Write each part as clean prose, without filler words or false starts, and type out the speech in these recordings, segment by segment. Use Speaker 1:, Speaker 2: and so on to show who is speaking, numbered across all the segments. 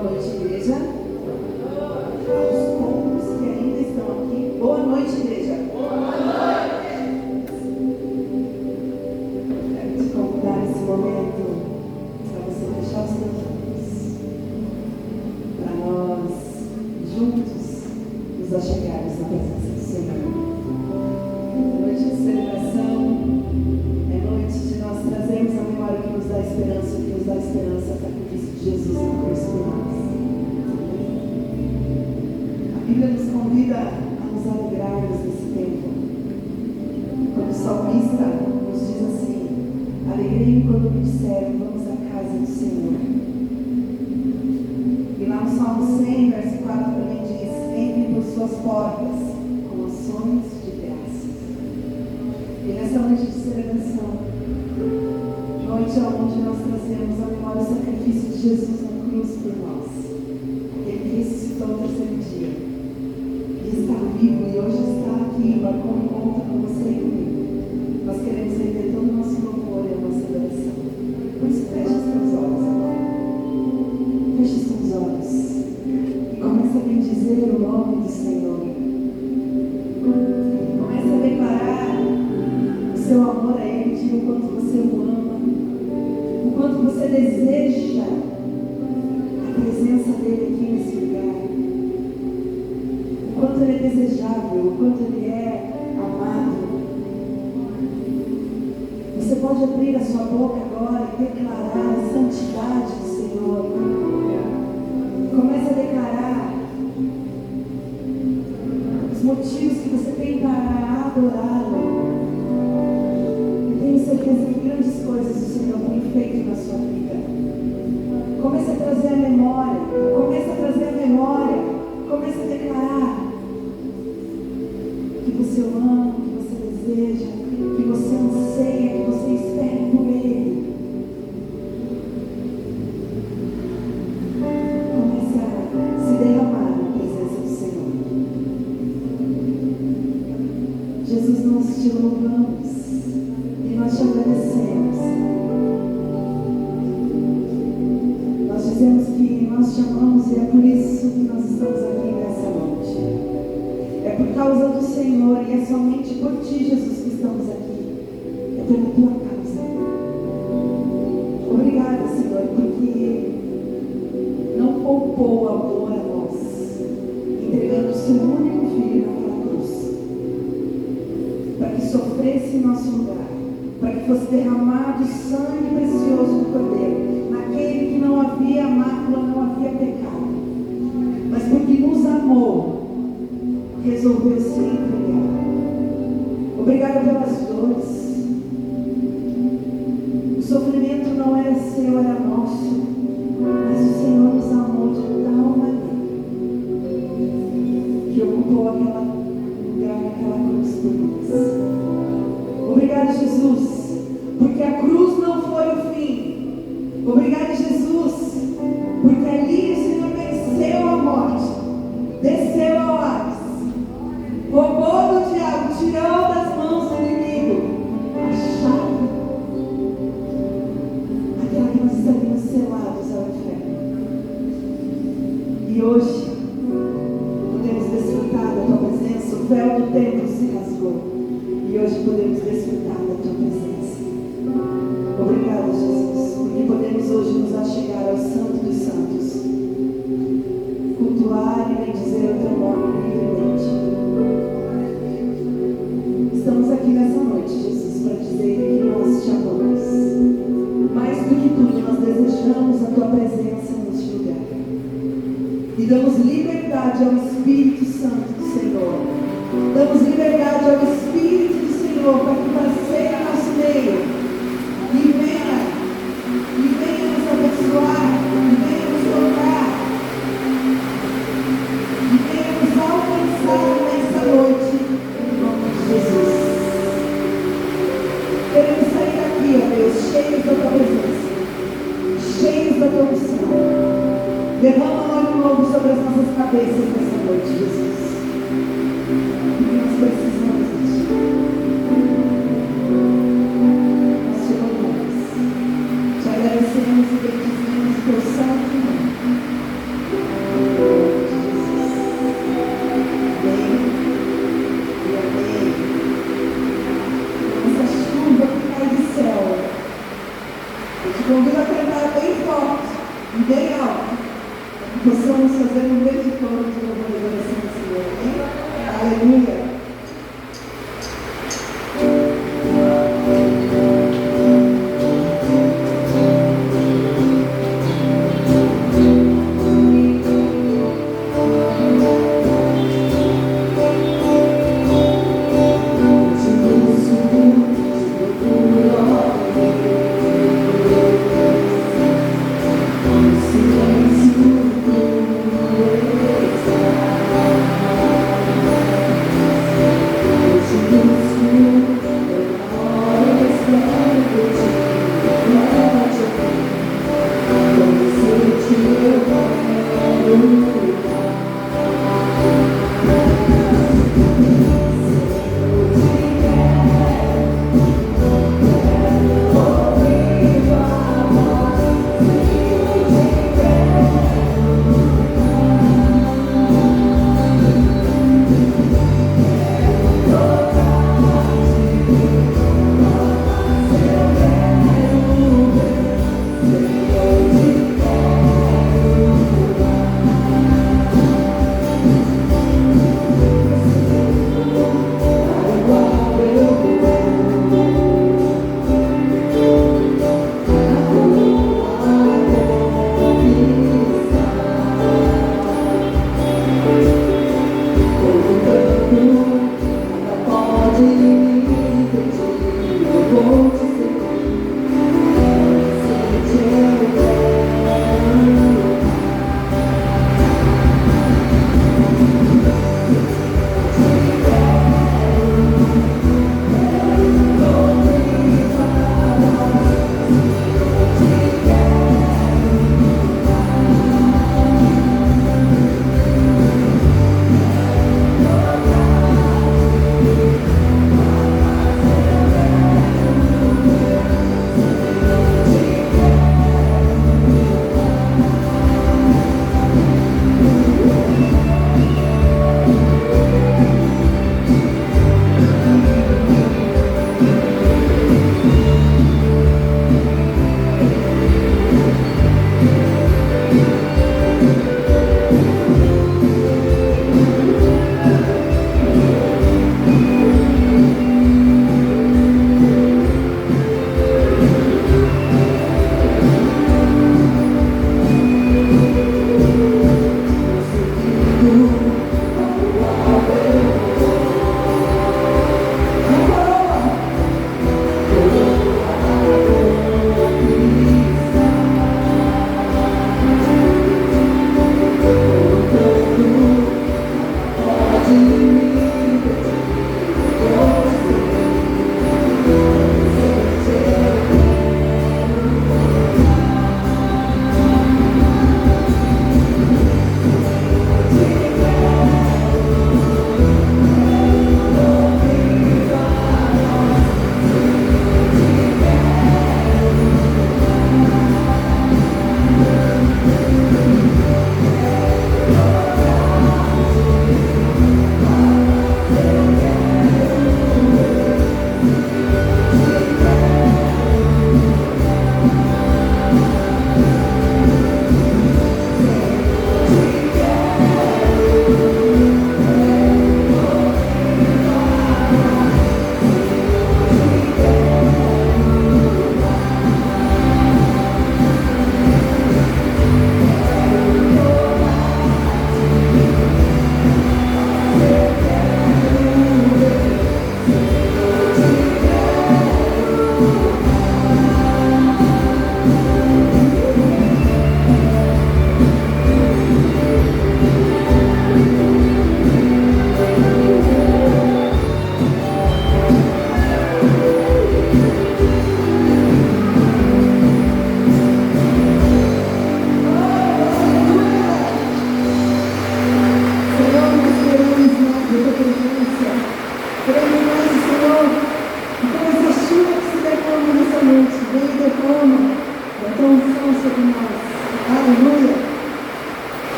Speaker 1: Boa noite, igreja. Aos poucos que ainda estão aqui. Boa noite, igreja. Boa noite. Quero te convidar nesse momento para você fechar os seus olhos, para nós juntos nos achegarmos na presença do Senhor. É noite de celebração, é noite de nós trazermos a memória que nos dá esperança, que nos dá esperança para Cristo Jesus na cruz por nós. A Bíblia nos convida a nos alegrarmos nesse tempo. Quando o salmista nos diz assim: alegrei-me quando me disseram, vamos à casa do Senhor. E lá no Salmo 100, verso 4 também diz: entre por suas portas com ações de graças. E nessa noite de celebração, noite onde nós trazemos a memória do sacrifício de Jesus na cruz por nós, aquele que ressuscitou no terceiro dia e está vivo e hoje está aqui, marcou um encontro com você e comigo. Nós queremos render todo o nosso louvor e a nossa adoração. Por isso, feche os teus olhos agora. Feche os teus olhos e comece a bendizer o nome do Senhor. Comece a declarar o seu amor a Ele, diga o quanto você o ama, o quanto você deseja a presença dele aqui nesse lugar, o quanto ele é desejável, o quanto ele é amado. Você pode abrir a sua boca agora e declarar a santidade do Senhor. Comece a declarar os motivos que você tem para adorá-lo. Tenho certeza que grandes coisas o Senhor tem feito na sua vida. Comece a trazer a memória. Comece a trazer a memória. Comece a declarar que você o ama, que você deseja, que você anseia, que você espera por Ele. Comece a se derramar na presença do Senhor. Jesus, nós te louvamos. Nós te agradecemos. Nós dizemos que nós te amamos e é por isso que nós estamos aqui nessa noite. É por causa do Senhor e é somente por ti, Jesus, que estamos aqui. É pela tua causa. Obrigada, Senhor, porque não poupou amor a nós, entregando o seu único filho naquela cruz, para que sofresse em nosso lugar, para que fosse derramado o sangue precioso do Cordeiro, naquele que não havia mácula, não havia pecado, mas porque nos amou, resolveu se entregar. Obrigada pelas dores. O sofrimento não era seu, era nosso, mas o Senhor nos amou de tal maneira que ocupou aquele lugar naquela cruz por nós. Obrigado, Jesus, porque a cruz não foi o fim. Obrigado, Jesus, porque ali o Senhor venceu a morte, desceu ao Hades, roubou do diabo, tirou das mãos do inimigo a chave, aquela que nós estaríamos selados ao inferno. E hoje podemos desfrutar da tua presença. O véu do templo se rasgou e hoje podemos desfrutar da tua presença. Obrigada, Jesus, porque podemos hoje nos achegar ao Santo dos Santos, cultuar e bendizer o teu nome livremente. Estamos aqui nessa noite, Jesus, para dizer que nós te amamos. Mais do que tudo, nós desejamos a tua presença neste lugar. E damos liberdade ao Espírito Santo do Senhor. Damos liberdade ao Espírito do Senhor para que passeie no nosso meio. E venha nos abençoar, e venha nos tocar, e venha nos alcançar nessa noite, em nome de Jesus. Queremos sair daqui, ó Deus, cheios da tua presença, cheios da tua unção. Derrama óleo novo sobre as nossas cabeças nessa noite, Jesus. Porque nós precisamos de ti. Nós te louvamos. Te agradecemos e bendizemos o teu santo nome. E bem alto, para que possamos fazer um grande coro de louvor e adoração ao Senhor. Amém? Aleluia.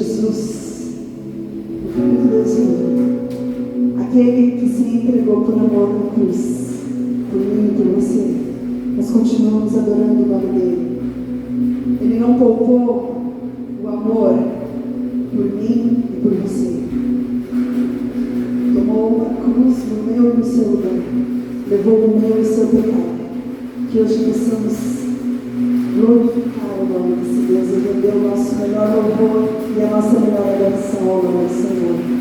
Speaker 1: Jesus, o Filho do Deus vivo, aquele que se entregou por amor na cruz, por mim e por você. Nós continuamos adorando o nome dele. Ele não poupou o amor por mim e por você. Tomou a cruz no meu e no seu lugar, levou o meu e o seu pecado. Que hoje possamos glorificar o nome desse Deus e render o nosso melhor louvor e a nossa melhor adoração ao nome do Senhor.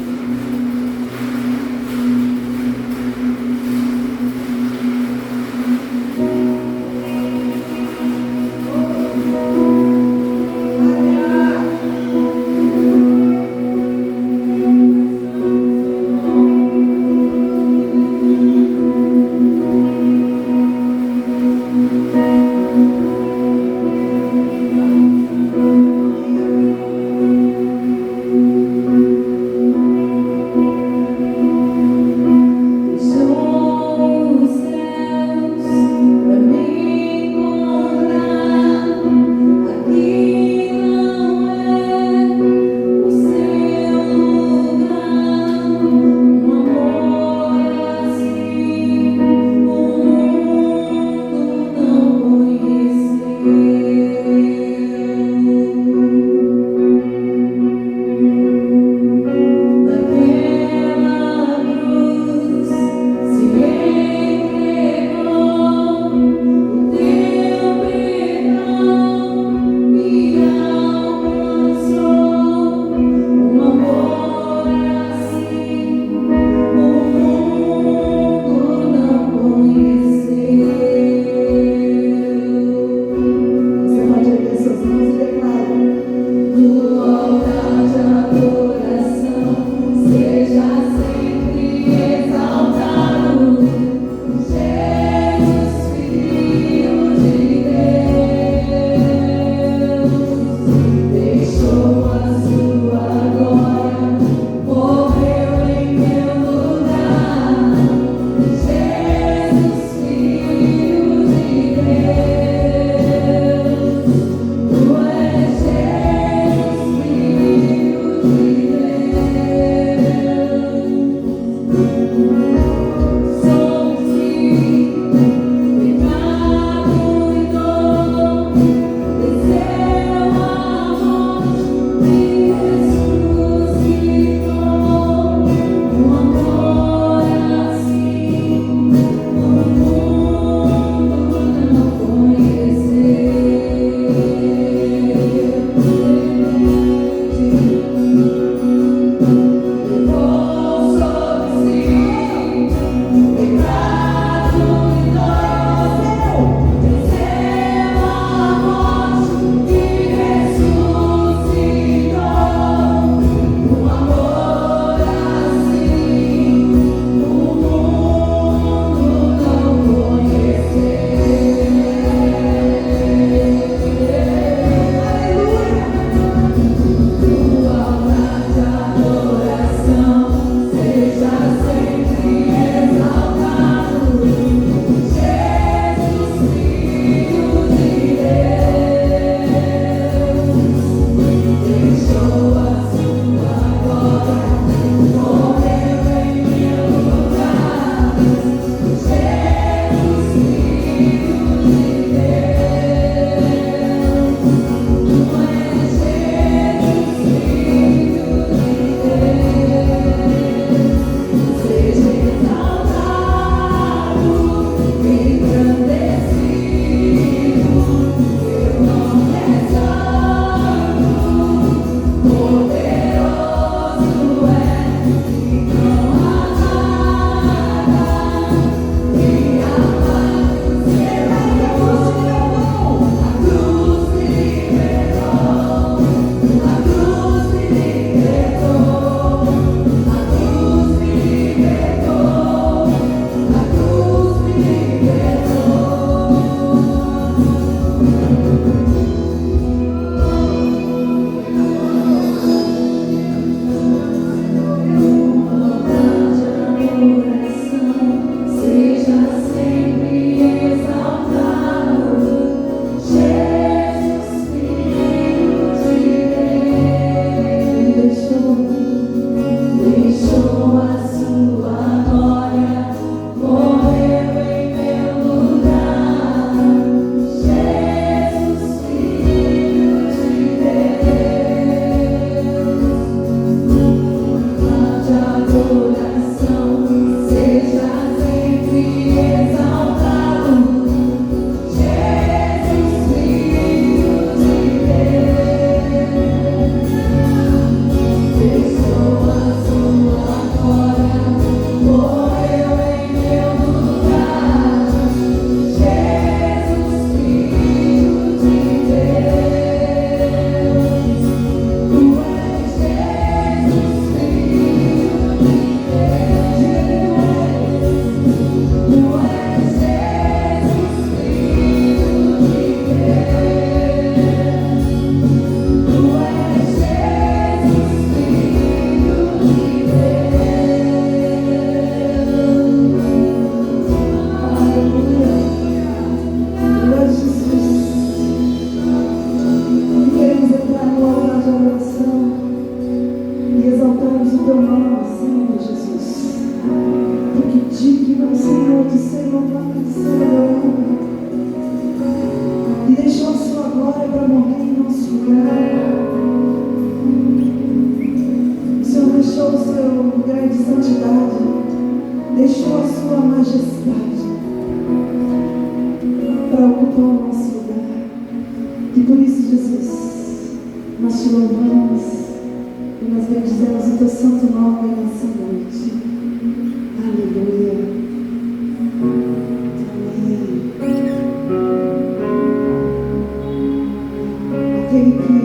Speaker 1: Jesus, nós te louvamos e nós bendizemos o teu santo nome nessa noite. Aleluia. Amém. Aquele que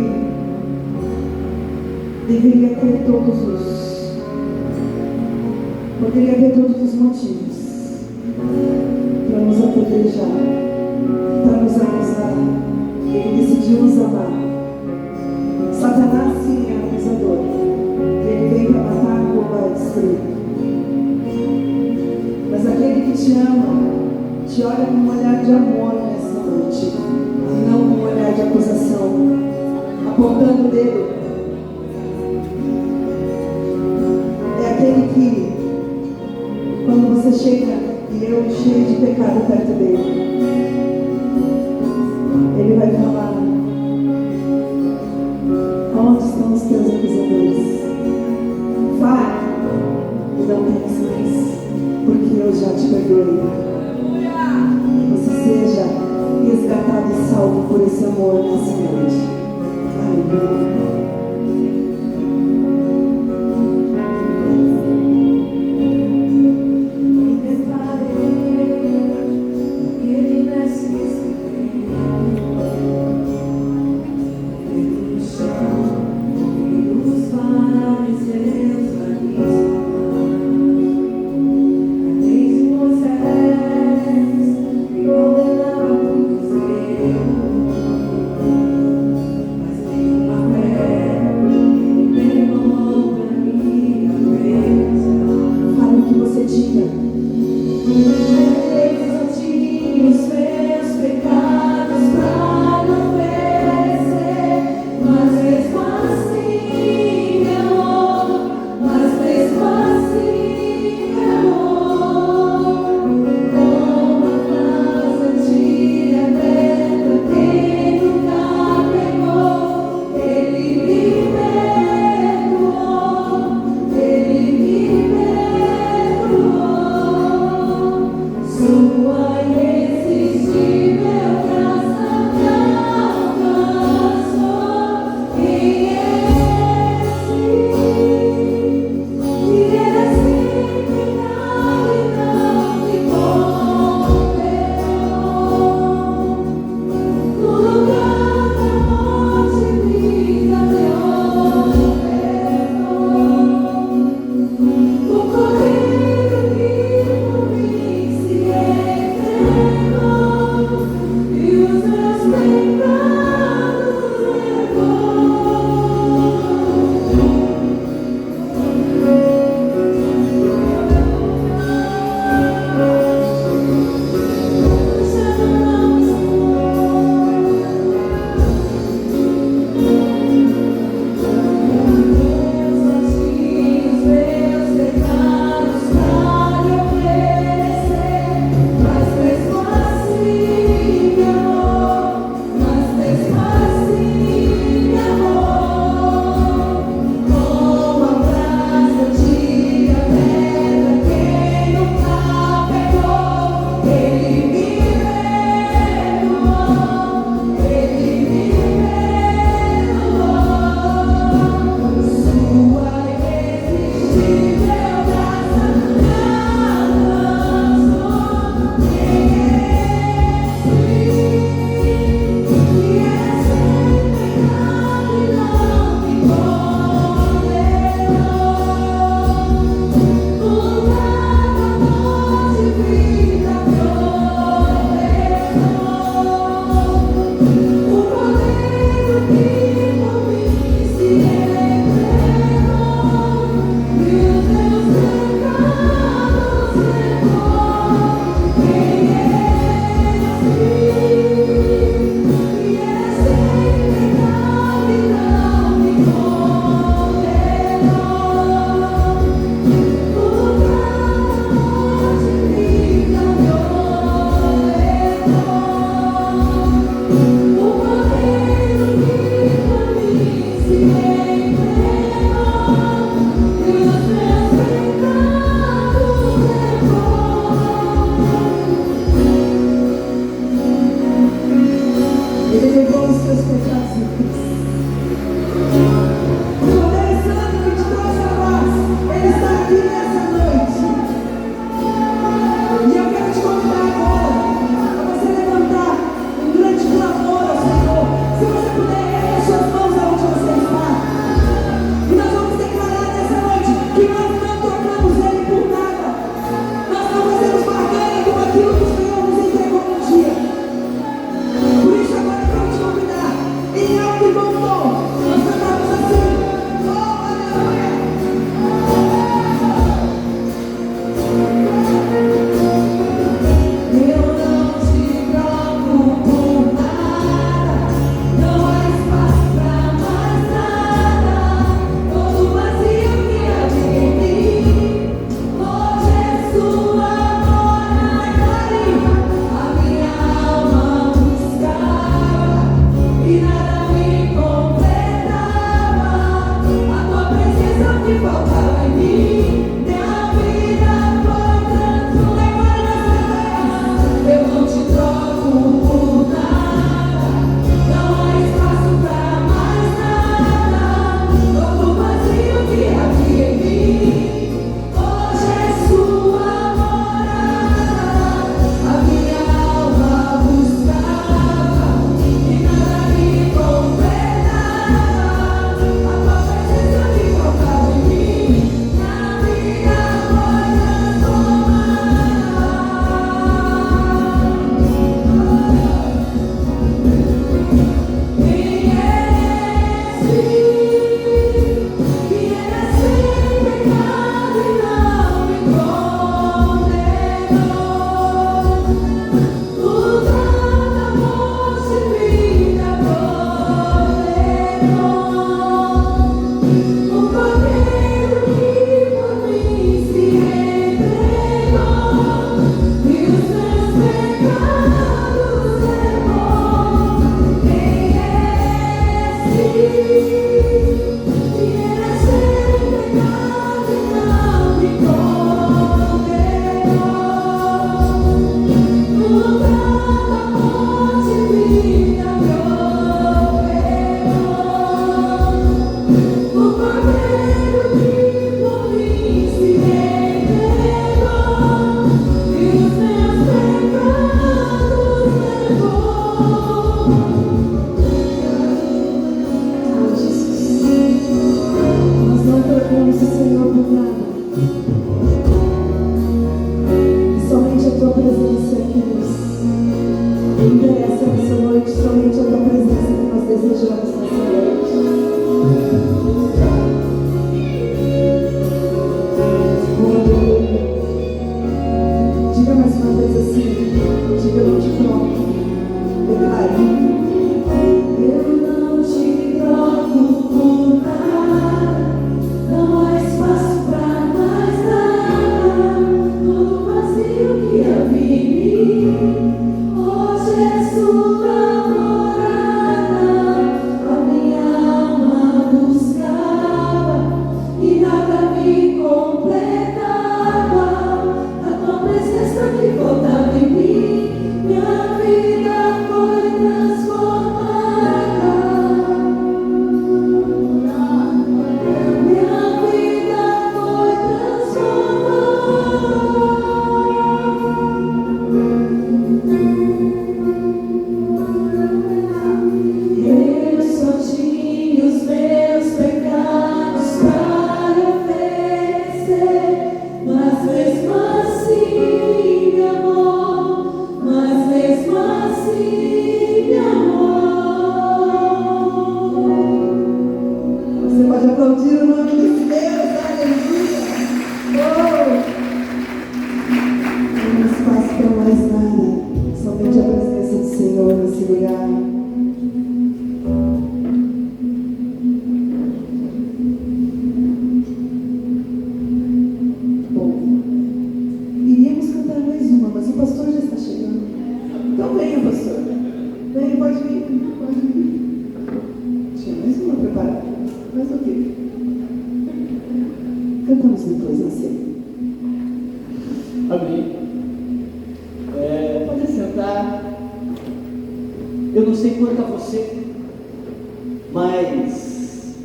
Speaker 1: deveria ter poderia ter todos os motivos para nos apedrejar, para nos acusar. Ele decidiu nos amar. Satanás sim é acusador. Ele veio para matar, roubar e destruir. Mas aquele que te ama, te olha com um olhar de amor nessa noite, e não com um olhar de acusação, apontando o dedo. É aquele que, quando você chega e eu cheio de pecado perto dele, ele vai falar: onde estão os teus acusadores? Vai e não pense mais, porque eu já te perdoei. Que você seja resgatado e salvo por esse amor nessa noite. Aleluia. Ele levou os seus pecados preparar. Mas o quê? Cantamos depois, não sei.
Speaker 2: Amém. Pode sentar. Eu não sei quanto a você, mas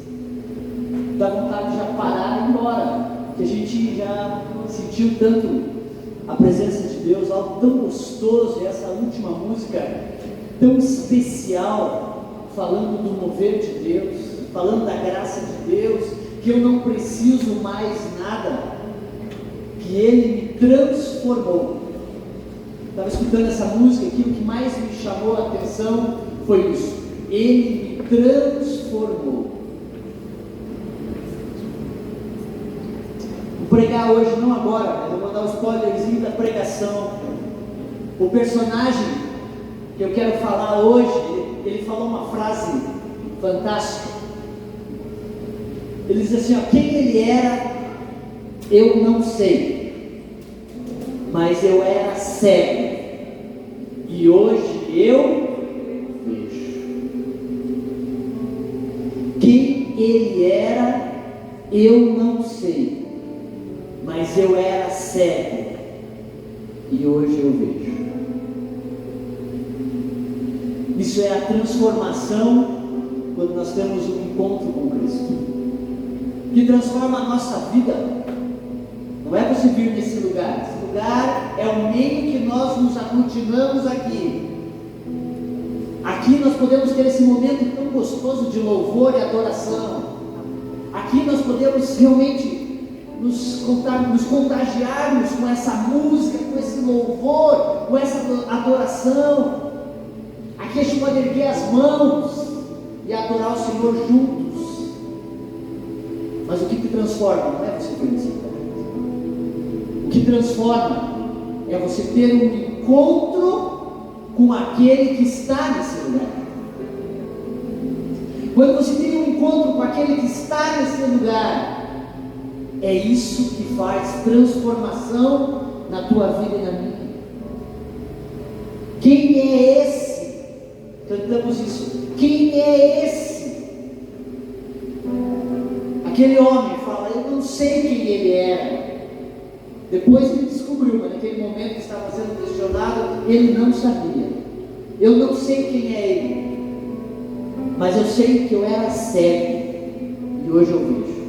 Speaker 2: dá vontade de já parar e ir embora, que a gente já sentiu tanto a presença de Deus, algo tão gostoso, e essa última música tão especial, falando do mover de Deus, falando da graça de Deus, que eu não preciso mais nada, que Ele me transformou. Estava escutando essa música, aquilo que mais me chamou a atenção foi isso: Ele me transformou. Vou pregar hoje, não agora, mas eu vou dar um spoilerzinho da pregação. O personagem que eu quero falar hoje, ele falou uma frase fantástica. Ele diz assim, ó: quem ele era, eu não sei, mas eu era cego, e hoje eu vejo. Quem ele era, eu não sei, mas eu era cego, e hoje eu vejo. Isso é a transformação quando nós temos um encontro com Cristo, que transforma a nossa vida. Não é você vir nesse lugar. Esse lugar é o meio que nós nos aglutinamos aqui. Aqui nós podemos ter esse momento tão gostoso de louvor e adoração. Aqui nós podemos realmente nos contagiarmos com essa música, com esse louvor, com essa adoração. Aqui a gente pode erguer as mãos e adorar o Senhor juntos. Mas o que transforma não é você conhecer. O que transforma é você ter um encontro com aquele que está nesse lugar. Quando você tem um encontro com aquele que está nesse lugar, é isso que faz transformação na tua vida e na minha. Quem é esse? Cantamos isso. Quem é esse? Aquele homem fala: eu não sei quem ele era. Depois ele descobriu, mas naquele momento que estava sendo questionado, ele não sabia. Eu não sei quem é ele, mas eu sei que eu era cego, e hoje eu vejo.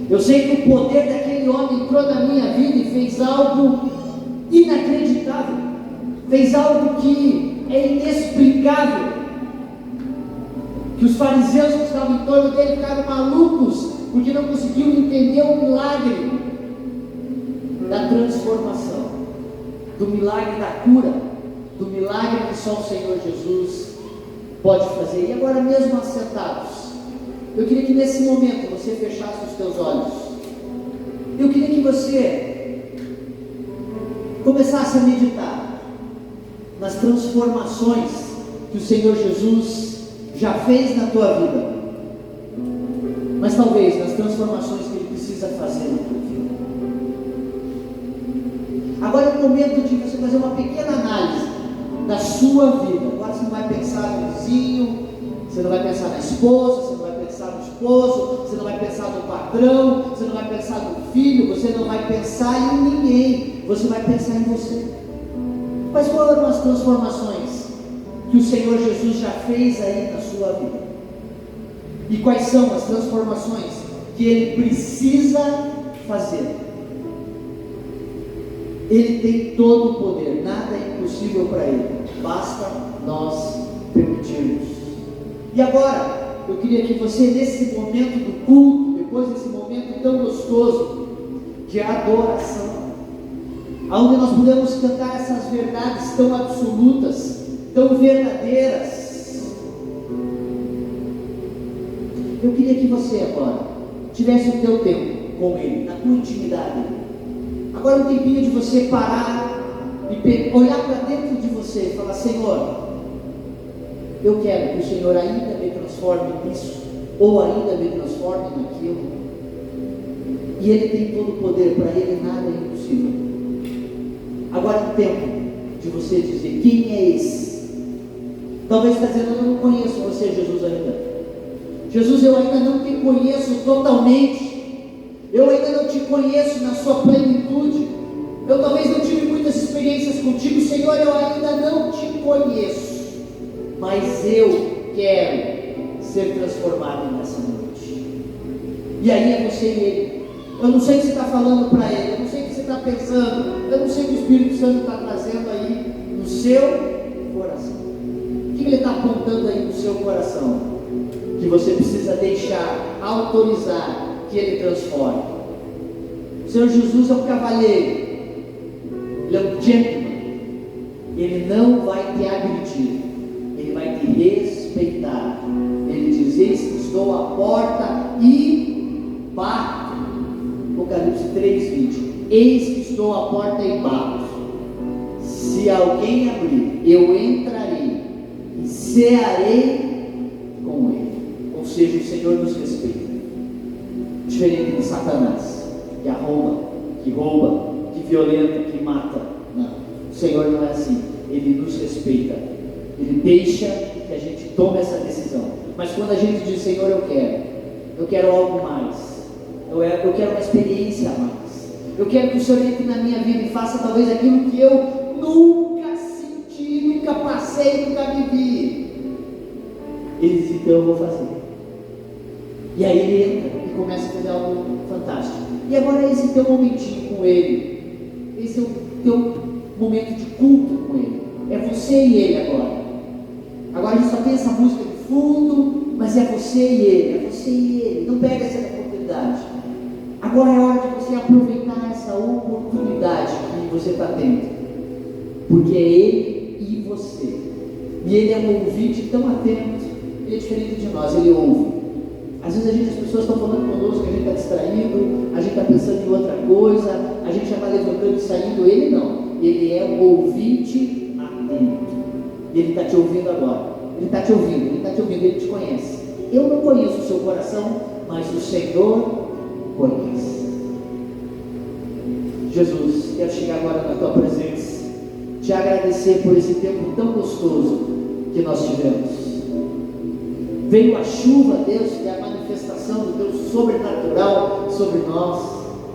Speaker 2: Eu sei que o poder daquele homem entrou na minha vida e fez algo inacreditável, fez algo que é inexplicável, que os fariseus que estavam em torno dele ficaram malucos, porque não conseguiam entender o milagre da transformação, do milagre da cura, do milagre que só o Senhor Jesus pode fazer. E agora mesmo assentados, eu queria que nesse momento você fechasse os teus olhos. Eu queria que você começasse a meditar nas transformações que o Senhor Jesus já fez na tua vida, mas talvez nas transformações que Ele precisa fazer na tua vida. Agora é o momento de você fazer uma pequena análise da sua vida. Agora você não vai pensar no vizinho, você não vai pensar na esposa, você não vai pensar no esposo, você não vai pensar no patrão, você não vai pensar no filho, você não vai pensar em ninguém, você vai pensar em você. Mas quais foram as transformações que o Senhor Jesus já fez aí na sua vida? E quais são as transformações que Ele precisa fazer? Ele tem todo o poder, nada é impossível para Ele, basta nós permitirmos. E agora, eu queria que você, nesse momento do culto, depois desse momento tão gostoso de adoração, onde nós podemos cantar essas verdades tão absolutas, tão verdadeiras, eu queria que você agora tivesse o teu tempo com Ele, na tua intimidade. Agora é um tempinho de você parar e olhar para dentro de você e falar: Senhor, eu quero que o Senhor ainda me transforme nisso, ou ainda me transforme naquilo. E Ele tem todo o poder, para Ele nada é impossível. Agora é o tempo de você dizer: quem é esse? Talvez está dizendo: eu não conheço você, Jesus, ainda. Jesus, eu ainda não te conheço totalmente, eu ainda não te conheço na sua plenitude, eu talvez não tive muitas experiências contigo, Senhor, eu ainda não te conheço, mas eu quero ser transformado nessa noite. E aí é você e ele. Eu não sei o que você está falando para ele, eu não sei o que você está pensando, eu não sei o que o Espírito Santo está trazendo aí no seu coração. O que ele está apontando aí no seu coração? Que você precisa deixar, autorizar que ele transforme. O Senhor Jesus é um cavalheiro, ele é um gentleman, ele não vai te agredir, ele vai te respeitar. Ele diz: eis que estou à porta e bato. Apocalipse 3:20. Eis que estou à porta e bato. Se alguém abrir, eu entrarei e cearei com ele. Ou seja, o Senhor nos respeita. Diferente de Satanás, que arromba, que rouba, que violenta, que mata. Não, o Senhor não é assim. Ele nos respeita. Ele deixa que a gente tome essa decisão. Mas quando a gente diz: Senhor, eu quero algo mais, eu quero uma experiência a mais, eu quero que o Senhor entre na minha vida e faça talvez aquilo que eu nunca senti, nunca passei, nunca vivi. Ele diz: então eu vou fazer. E aí ele entra e começa a fazer algo fantástico. E agora esse teu momentinho com ele, esse é o teu momento de culto com ele, é você e ele agora. Agora a gente só tem essa música de fundo, mas é você e ele, é você e ele. Não pega essa oportunidade. Agora é hora de você aproveitar essa oportunidade que você está tendo, porque é ele e você. E ele é um ouvinte tão atento. Ele é diferente de nós, ele ouve. Às vezes as pessoas estão falando conosco, a gente está distraído, a gente está pensando em outra coisa, a gente já vai levantando e saindo. Ele não, ele é um ouvinte atento. E ele está te ouvindo agora. Ele está te ouvindo, ele te conhece. Eu não conheço o seu coração, mas o Senhor conhece. Jesus, quero chegar agora na tua presença, te agradecer por esse tempo tão gostoso que nós tivemos. Veio a chuva, Deus, que é a manifestação do teu sobrenatural sobre nós.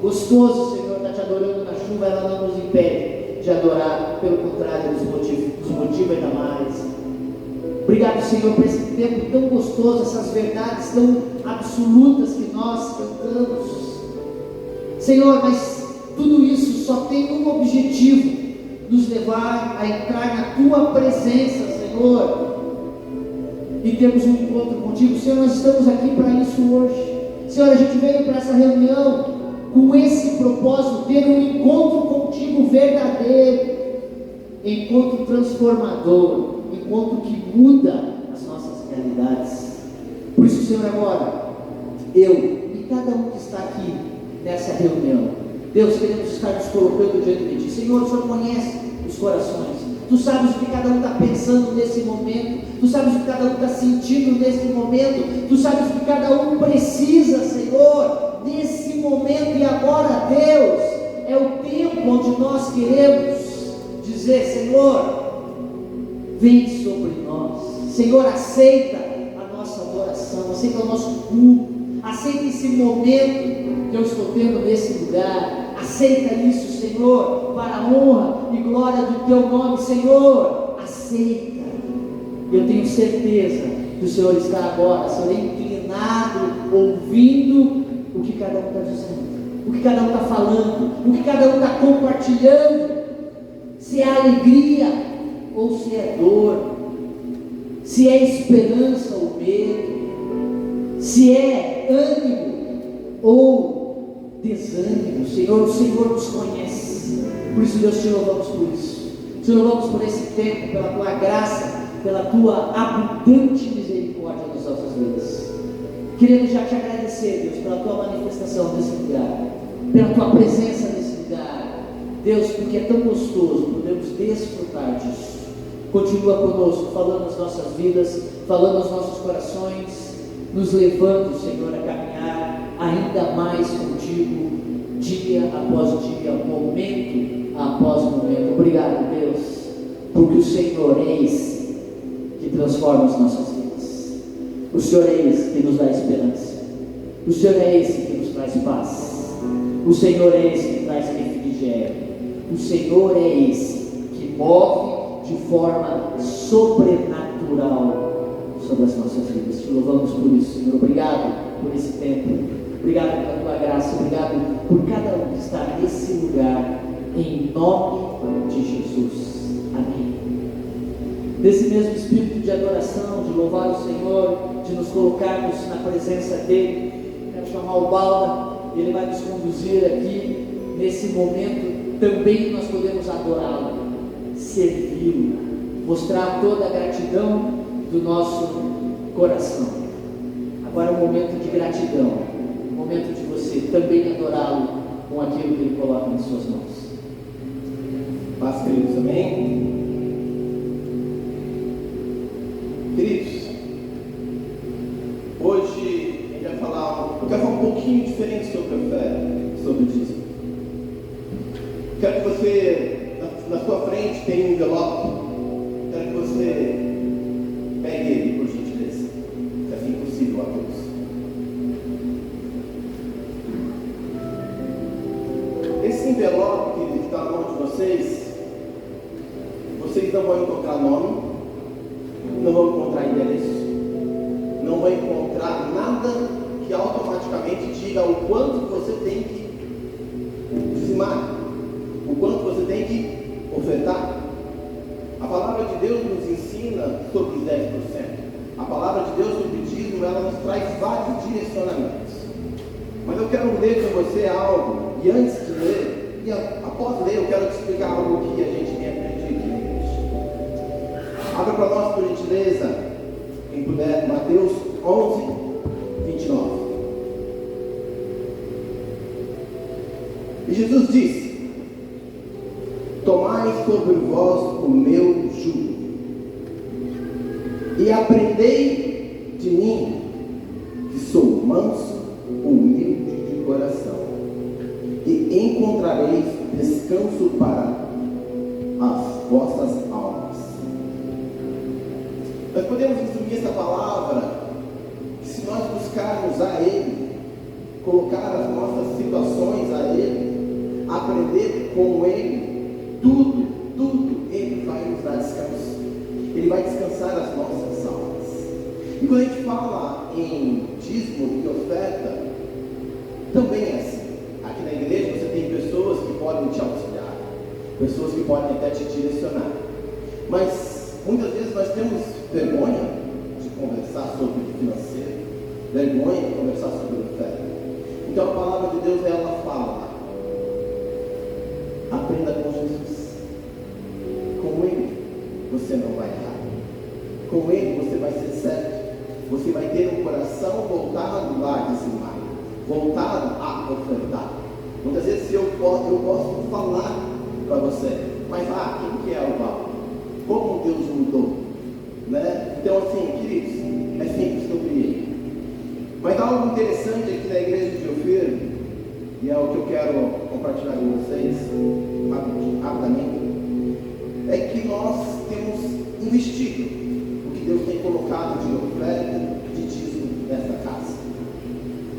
Speaker 2: Gostoso, Senhor, está te adorando na chuva, ela não nos impede de adorar, pelo contrário, nos motiva ainda mais. Obrigado, Senhor, por esse tempo tão gostoso, essas verdades tão absolutas que nós cantamos. Senhor, mas tudo isso só tem um objetivo: nos levar a entrar na tua presença, Senhor, e temos um encontro contigo. Senhor, nós estamos aqui para isso hoje. Senhor, a gente veio para essa reunião com esse propósito, ter um encontro contigo verdadeiro, encontro transformador, encontro que muda as nossas realidades. Por isso, Senhor, agora eu e cada um que está aqui nessa reunião, Deus, queremos estar nos colocando diante de ti. Senhor, o Senhor conhece os corações, tu sabes o que cada um está pensando nesse momento, tu sabes o que cada um está sentindo nesse momento, tu sabes o que cada um precisa, Senhor, nesse momento. E agora, Deus, é o tempo onde nós queremos dizer: Senhor, vem sobre nós. Senhor, aceita a nossa adoração, aceita o nosso culto, aceita esse momento que eu estou tendo nesse lugar, aceita isso, Senhor, para a honra e glória do teu nome. Senhor, aceita. Eu tenho certeza que o Senhor está agora, Senhor, inclinado, ouvindo o que cada um está dizendo, o que cada um está falando, o que cada um está compartilhando, se é alegria ou se é dor, se é esperança ou medo, se é ânimo ou desânimo. Senhor, o Senhor nos conhece. Por isso, Deus, te louvamos por isso. Te louvamos por esse tempo, pela tua graça, pela tua abundante misericórdia nas nossas vidas. Queremos já te agradecer, Deus, pela tua manifestação nesse lugar, pela tua presença nesse lugar, Deus, porque é tão gostoso podemos desfrutar disso. Continua conosco, falando as nossas vidas, falando aos nossos corações, nos levando, Senhor, a caminhar ainda mais contigo, dia após dia, momento após momento. Obrigado, Deus, porque o Senhor é esse que transforma as nossas vidas. O Senhor é esse que nos dá esperança. O Senhor é esse que nos traz paz. O Senhor é esse que traz refrigério. O Senhor é esse que move de forma sobrenatural sobre as nossas vidas. Te louvamos por isso, Senhor. Obrigado por esse tempo. Obrigado pela tua graça. Obrigado por cada um que está nesse lugar. Em nome de Jesus. Amém. Nesse mesmo espírito de adoração, de louvar o Senhor, de nos colocarmos na presença dEle, quero chamar o Balda. Ele vai nos conduzir aqui. Nesse momento também nós podemos adorá-lo, servi-lo, mostrar toda a gratidão do nosso coração. Agora é um momento de gratidão, um momento de você também adorá-lo com aquilo que Ele coloca nas suas mãos.
Speaker 3: Paz, queridos, amém? Queridos, hoje eu quero falar um pouquinho diferente sobre a fé, sobre o dízimo. Quero que você, na sua frente, tenha um envelope. Quero que você pegue ele, por gentileza, se assim possível, a todos. Esse envelope que está na mão de vocês não vão encontrar nome, não vão encontrar endereço, não vão encontrar nada que automaticamente diga o quanto você tem que dizimar, o quanto você tem que ofertar. A palavra de Deus nos ensina sobre os 10%. A palavra de Deus sobre o dízimo, ela nos traz vários direcionamentos. Mas eu quero ler com você algo, e antes de ler, e após ler, eu quero te explicar algo que a gente tem aprendido aqui na igreja. Abra para nós, por gentileza, quem puder, Mateus 11, 29. E Jesus disse: tomai sobre vós o meu jugo, e aprendei de mim, que sou manso, humilde de coração, e encontrareis descanso para as vossas almas. Nós podemos resumir essa palavra que, se nós buscarmos a Ele, colocar as nossas situações a Ele, aprender com Ele, tudo Ele vai nos dar descanso. Ele vai descansar as nossas almas. E quando a gente fala em dízimo e oferta, também é assim. Aqui na igreja você tem pessoas que podem te auxiliar, pessoas que podem até te direcionar. Mas muitas vezes nós temos vergonha de conversar sobre financeiro, vergonha de conversar sobre oferta. Então a palavra de Deus, ela fala: aprenda com Jesus. Com Ele você não vai errar. Com Ele você vai ser certo. Você vai ter um coração voltado a dizimar, voltado a ofertar. Muitas vezes eu posso falar para você, mas quem que é o Paulo? Como Deus mudou, né? Então assim, queridos, é simples sobre Ele. Mas há algo interessante aqui na igreja de Ofir, e é o que eu quero compartilhar com vocês rapidamente, é que nós temos investido o que Deus tem colocado de oferta, de dízimo nessa casa.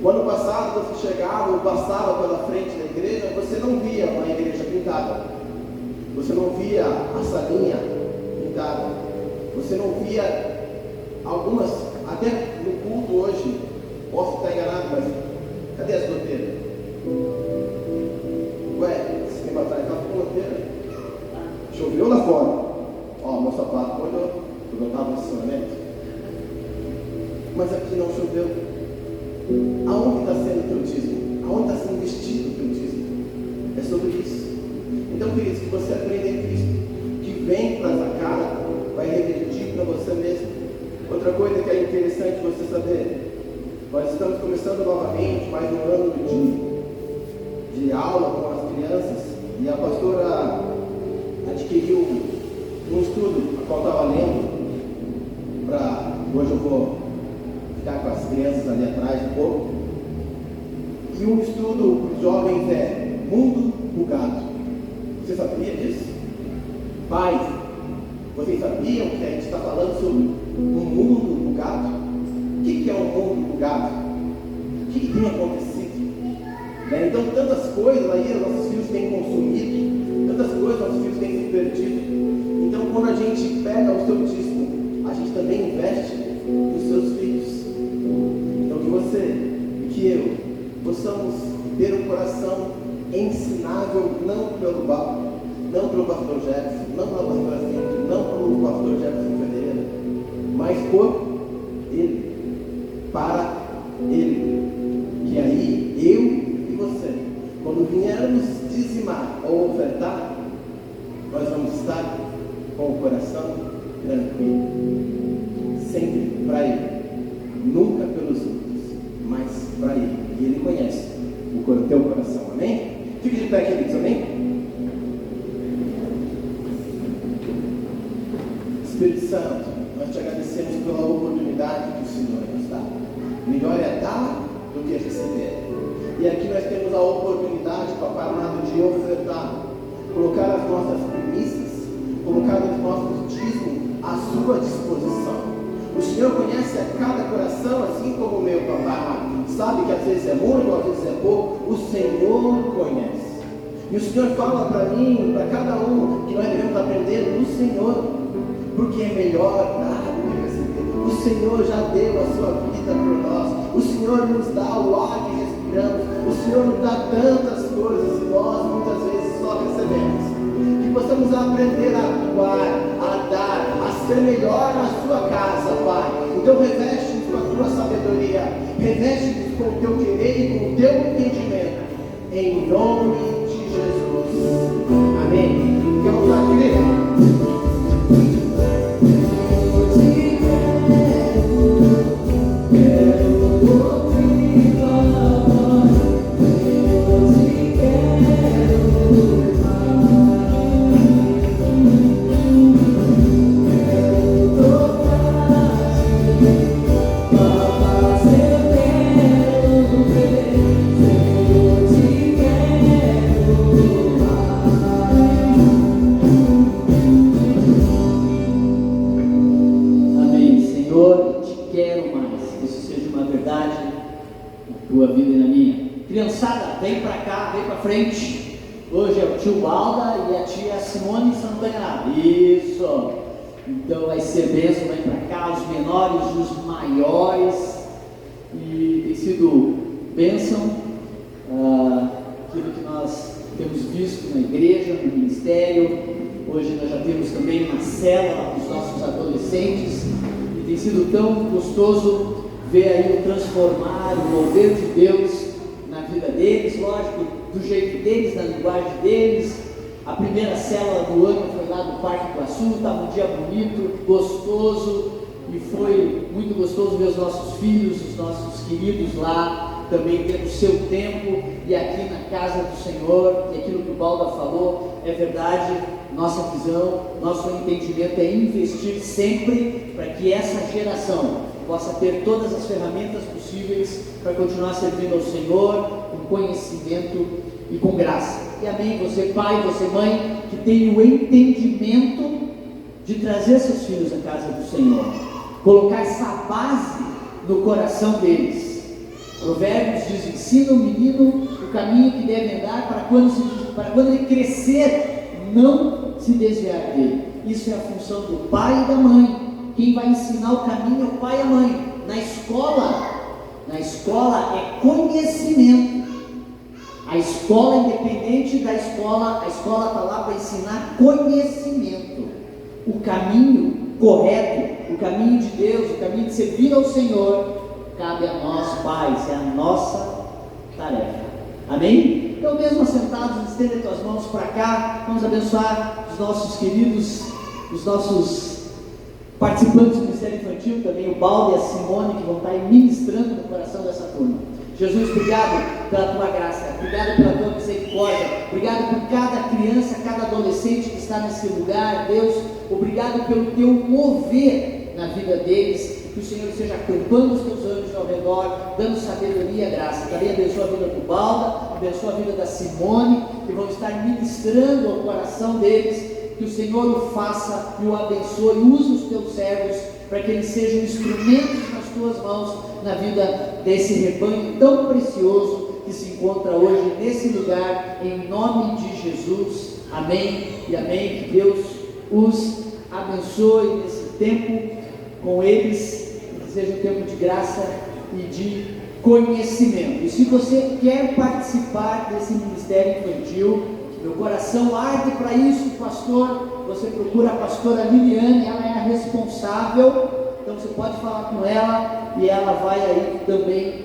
Speaker 3: O ano passado você chegava ou passava pela frente da igreja, você não via uma igreja pintada, você não via a salinha pintada, você não via algumas, até no culto hoje, posso estar enganado, mas cadê as goteiras? Ué, esse tempo atrás estava com goteira. Choveu lá fora. Ó, meu sapato molhou, porque eu estava no estacionamento. Mas aqui não choveu. Aonde está sendo o teu dízimo? Aonde está sendo investido o teu dízimo? É sobre isso. Então, queridos, que você aprenda em Cristo, que vem para essa casa, vai revertir para você mesmo. Outra coisa que é interessante você saber: nós estamos começando novamente mais um ano de aula com as crianças, e a pastora adquiriu um estudo a qual estava lendo, hoje eu vou ficar com as crianças ali atrás um pouco, e um estudo para os jovens é Mundo Bugado. Você sabia disso? Pais, vocês sabiam que a gente está falando sobre um mundo bugado? O que que é um mundo bugado? O que tem acontecido? Né? Então, tantas coisas aí nossos filhos têm consumido, tantas coisas nossos filhos têm se perdido. Então, quando a gente pega o seu dízimo, a gente também investe nos seus filhos. Então, que você e que eu possamos ter um coração ensinável, não pelo Paulo, não pelo pastor Jefferson, não pela pastora Cintia, não pelo pastor Jefferson Ferreira, mas por ele, para ele. Que aí eu e você, quando viermos dizimar ou ofertar, nós vamos estar com o coração tranquilo, sempre para ele, nunca pelos outros, mas para ele. E ele conhece o teu coração, amém? Fique de pé, queridos, amém? Espírito Santo, nós te agradecemos pela oportunidade que o Senhor nos dá. Melhor é dar do que receber. E aqui nós temos a oportunidade, Papai amado, de ofertar, colocar as nossas primícias, colocar os nossos dízimos à sua disposição. O Senhor conhece a cada coração, assim como o meu, Papai amado. Sabe que às vezes é muito, às vezes é pouco. O Senhor conhece. E o Senhor fala para mim, para cada um, que nós devemos aprender no Senhor, porque é melhor dar do que receber. O Senhor já deu a sua vida por nós. O Senhor nos dá o ar que respiramos. O Senhor nos dá tantas coisas e nós muitas vezes só recebemos. Que possamos aprender a doar, a dar, a ser melhor na sua casa, Pai. Então reveste-nos com a tua sabedoria, reveste-nos com o teu querer e com o teu entendimento. Em nome de Jesus. Amém. Vamos lá, querido.
Speaker 4: Frente. Hoje é o tio Balda e a tia Simone Santana. Isso. Então vai ser bênção, vem para cá, os menores, os maiores. E tem sido bênção aquilo que nós temos visto na igreja, no ministério. Hoje nós já temos também uma célula dos nossos adolescentes. E tem sido tão gostoso ver aí o transformar, o mover de Deus na vida deles, lógico, do jeito deles, na linguagem deles. A primeira célula do ano foi lá no Parque Iguaçu, estava um dia bonito, gostoso, e foi muito gostoso ver os nossos filhos, os nossos queridos lá, também tendo o seu tempo, e aqui na casa do Senhor, e aquilo que o Balda falou, é verdade, nossa visão, nosso entendimento é investir sempre para que essa geração possa ter todas as ferramentas possíveis para continuar servindo ao Senhor com conhecimento e com graça. E amém, você pai, você mãe, que tem o entendimento de trazer seus filhos à casa do Senhor, colocar essa base no coração deles. Provérbios diz: ensina o menino o caminho que deve andar, para quando ele crescer, não se desviar dele. Isso é a função do pai e da mãe. Quem vai ensinar o caminho é o pai e a mãe. Na escola é conhecimento. A escola, independente da escola, a escola está lá para ensinar conhecimento. O caminho correto, o caminho de Deus, o caminho de servir ao Senhor, cabe a nós pais, é a nossa tarefa. Amém? Então, mesmo assentados, estenda tuas mãos para cá. Vamos abençoar os nossos queridos, os nossos participantes do Ministério Infantil, também o Baldo e a Simone, que vão estar ministrando no coração dessa turma. Jesus, obrigado pela tua graça, obrigado pela tua misericórdia, obrigado por cada criança, cada adolescente que está nesse lugar, Deus, obrigado pelo teu mover na vida deles, que o Senhor esteja acampando os teus anjos ao redor, dando sabedoria e graça. Também abençoa a vida do Balda, abençoa a vida da Simone, que vão estar ministrando ao coração deles. Que o Senhor o faça e o abençoe, use os teus servos para que eles sejam instrumentos nas tuas mãos, na vida desse rebanho tão precioso que se encontra hoje nesse lugar, em nome de Jesus. Amém e amém. Que Deus os abençoe nesse tempo com eles, que seja um tempo de graça e de conhecimento. E se você quer participar desse ministério infantil, meu coração arde para isso, pastor, você procura a pastora Liliane, ela é a responsável, então você pode falar com ela e ela vai aí também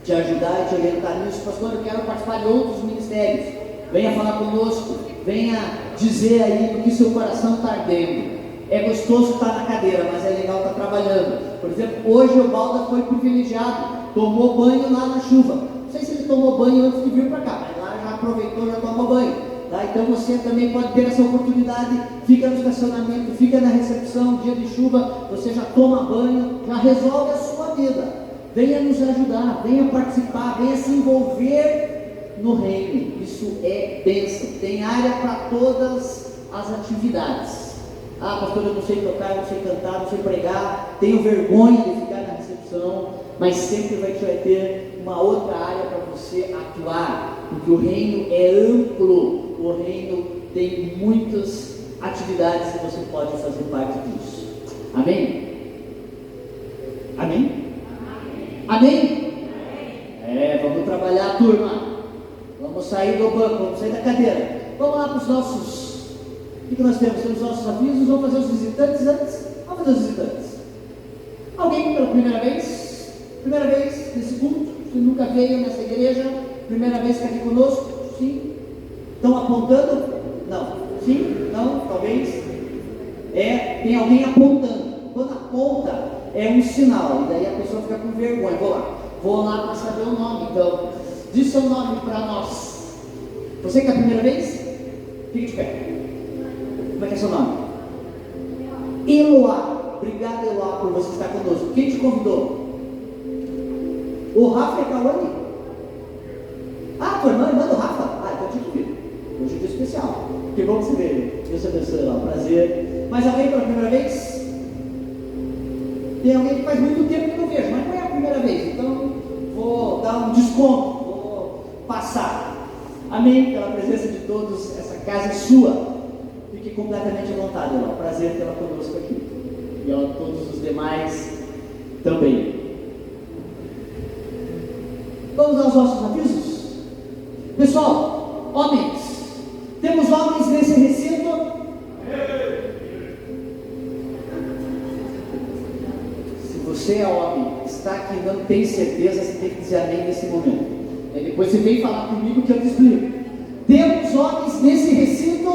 Speaker 4: te ajudar e te orientar nisso. Pastor, eu quero participar de outros ministérios, venha falar conosco, venha dizer aí do que seu coração está ardendo. É gostoso estar na cadeira, mas é legal estar trabalhando. Por exemplo, hoje o Balda foi privilegiado, tomou banho lá na chuva. Não sei se ele tomou banho antes de vir para cá, mas lá já aproveitou, já tomou banho. Tá? Então você também pode ter essa oportunidade, fica no estacionamento, fica na recepção, dia de chuva, você já toma banho, já resolve a sua vida. Venha nos ajudar, venha participar, venha se envolver no reino. Isso é bênção, tem área para todas as atividades. Ah, pastor, eu não sei tocar, eu não sei cantar, não sei pregar, tenho vergonha de ficar na recepção, mas sempre vai ter uma outra área para você atuar, porque o reino é amplo, o reino tem muitas atividades e você pode fazer parte disso. Amém? Amém? Amém? Vamos trabalhar, turma. Vamos sair do banco, vamos sair da cadeira. Vamos lá para os nossos... O que nós temos? Temos os nossos avisos. Vamos fazer os visitantes antes? Vamos fazer os visitantes. Alguém pela primeira vez? Primeira vez nesse culto? Que nunca veio nessa igreja? Primeira vez que está aqui conosco? Sim? Estão apontando? Não. Sim? Não? Talvez? Tem alguém apontando. Quando aponta, é um sinal. E daí a pessoa fica com vergonha. Vou lá para saber o nome. Então, diz seu nome para nós. Você que é a primeira vez? Fique de pé. Como é que é seu nome? Eloá. Obrigado, Eloá, por você estar conosco. Quem te convidou? O Rafa e a Cauane? Tua irmã do Rafa? Então eu te convido. Hoje é um dia especial. Que bom que você veio. Deus te abençoe, Eloá. Prazer. Mais alguém pela primeira vez? Tem alguém que faz muito tempo que não vejo, mas não é a primeira vez. Então vou dar um desconto. Vou passar. Amém? Pela presença de todos, essa casa é sua. Fique completamente à vontade, Eloá. Prazer tê-la conosco aqui. E a todos os demais também. Vamos aos nossos avisos? Pessoal, homens. Temos homens nesse recinto? Se você é homem, está aqui e não tem certeza, você tem que dizer amém nesse momento. Aí depois você vem falar comigo que eu te explico. Temos homens nesse recinto?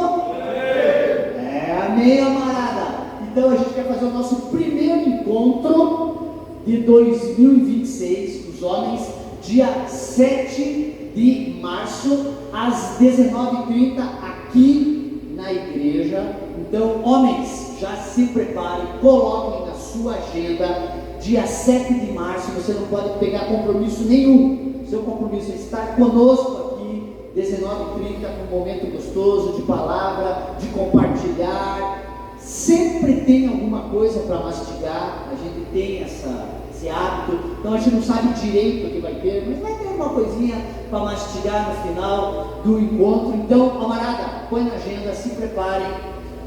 Speaker 4: Amém, amarada. Então a gente vai fazer o nosso primeiro encontro de 2026 dos homens, dia 7 de março, às 19h30, aqui na igreja. Então, homens, já se preparem, coloquem na sua agenda, dia 7 de março, você não pode pegar compromisso nenhum. Seu compromisso é estar conosco aqui, 19h30, com um momento gostoso de palavra, de compartilhar. Sempre tem alguma coisa para mastigar, a gente tem esse hábito, então a gente não sabe direito o que vai ter, mas vai ter uma coisinha para mastigar no final do encontro. Então, camarada, põe na agenda, se preparem.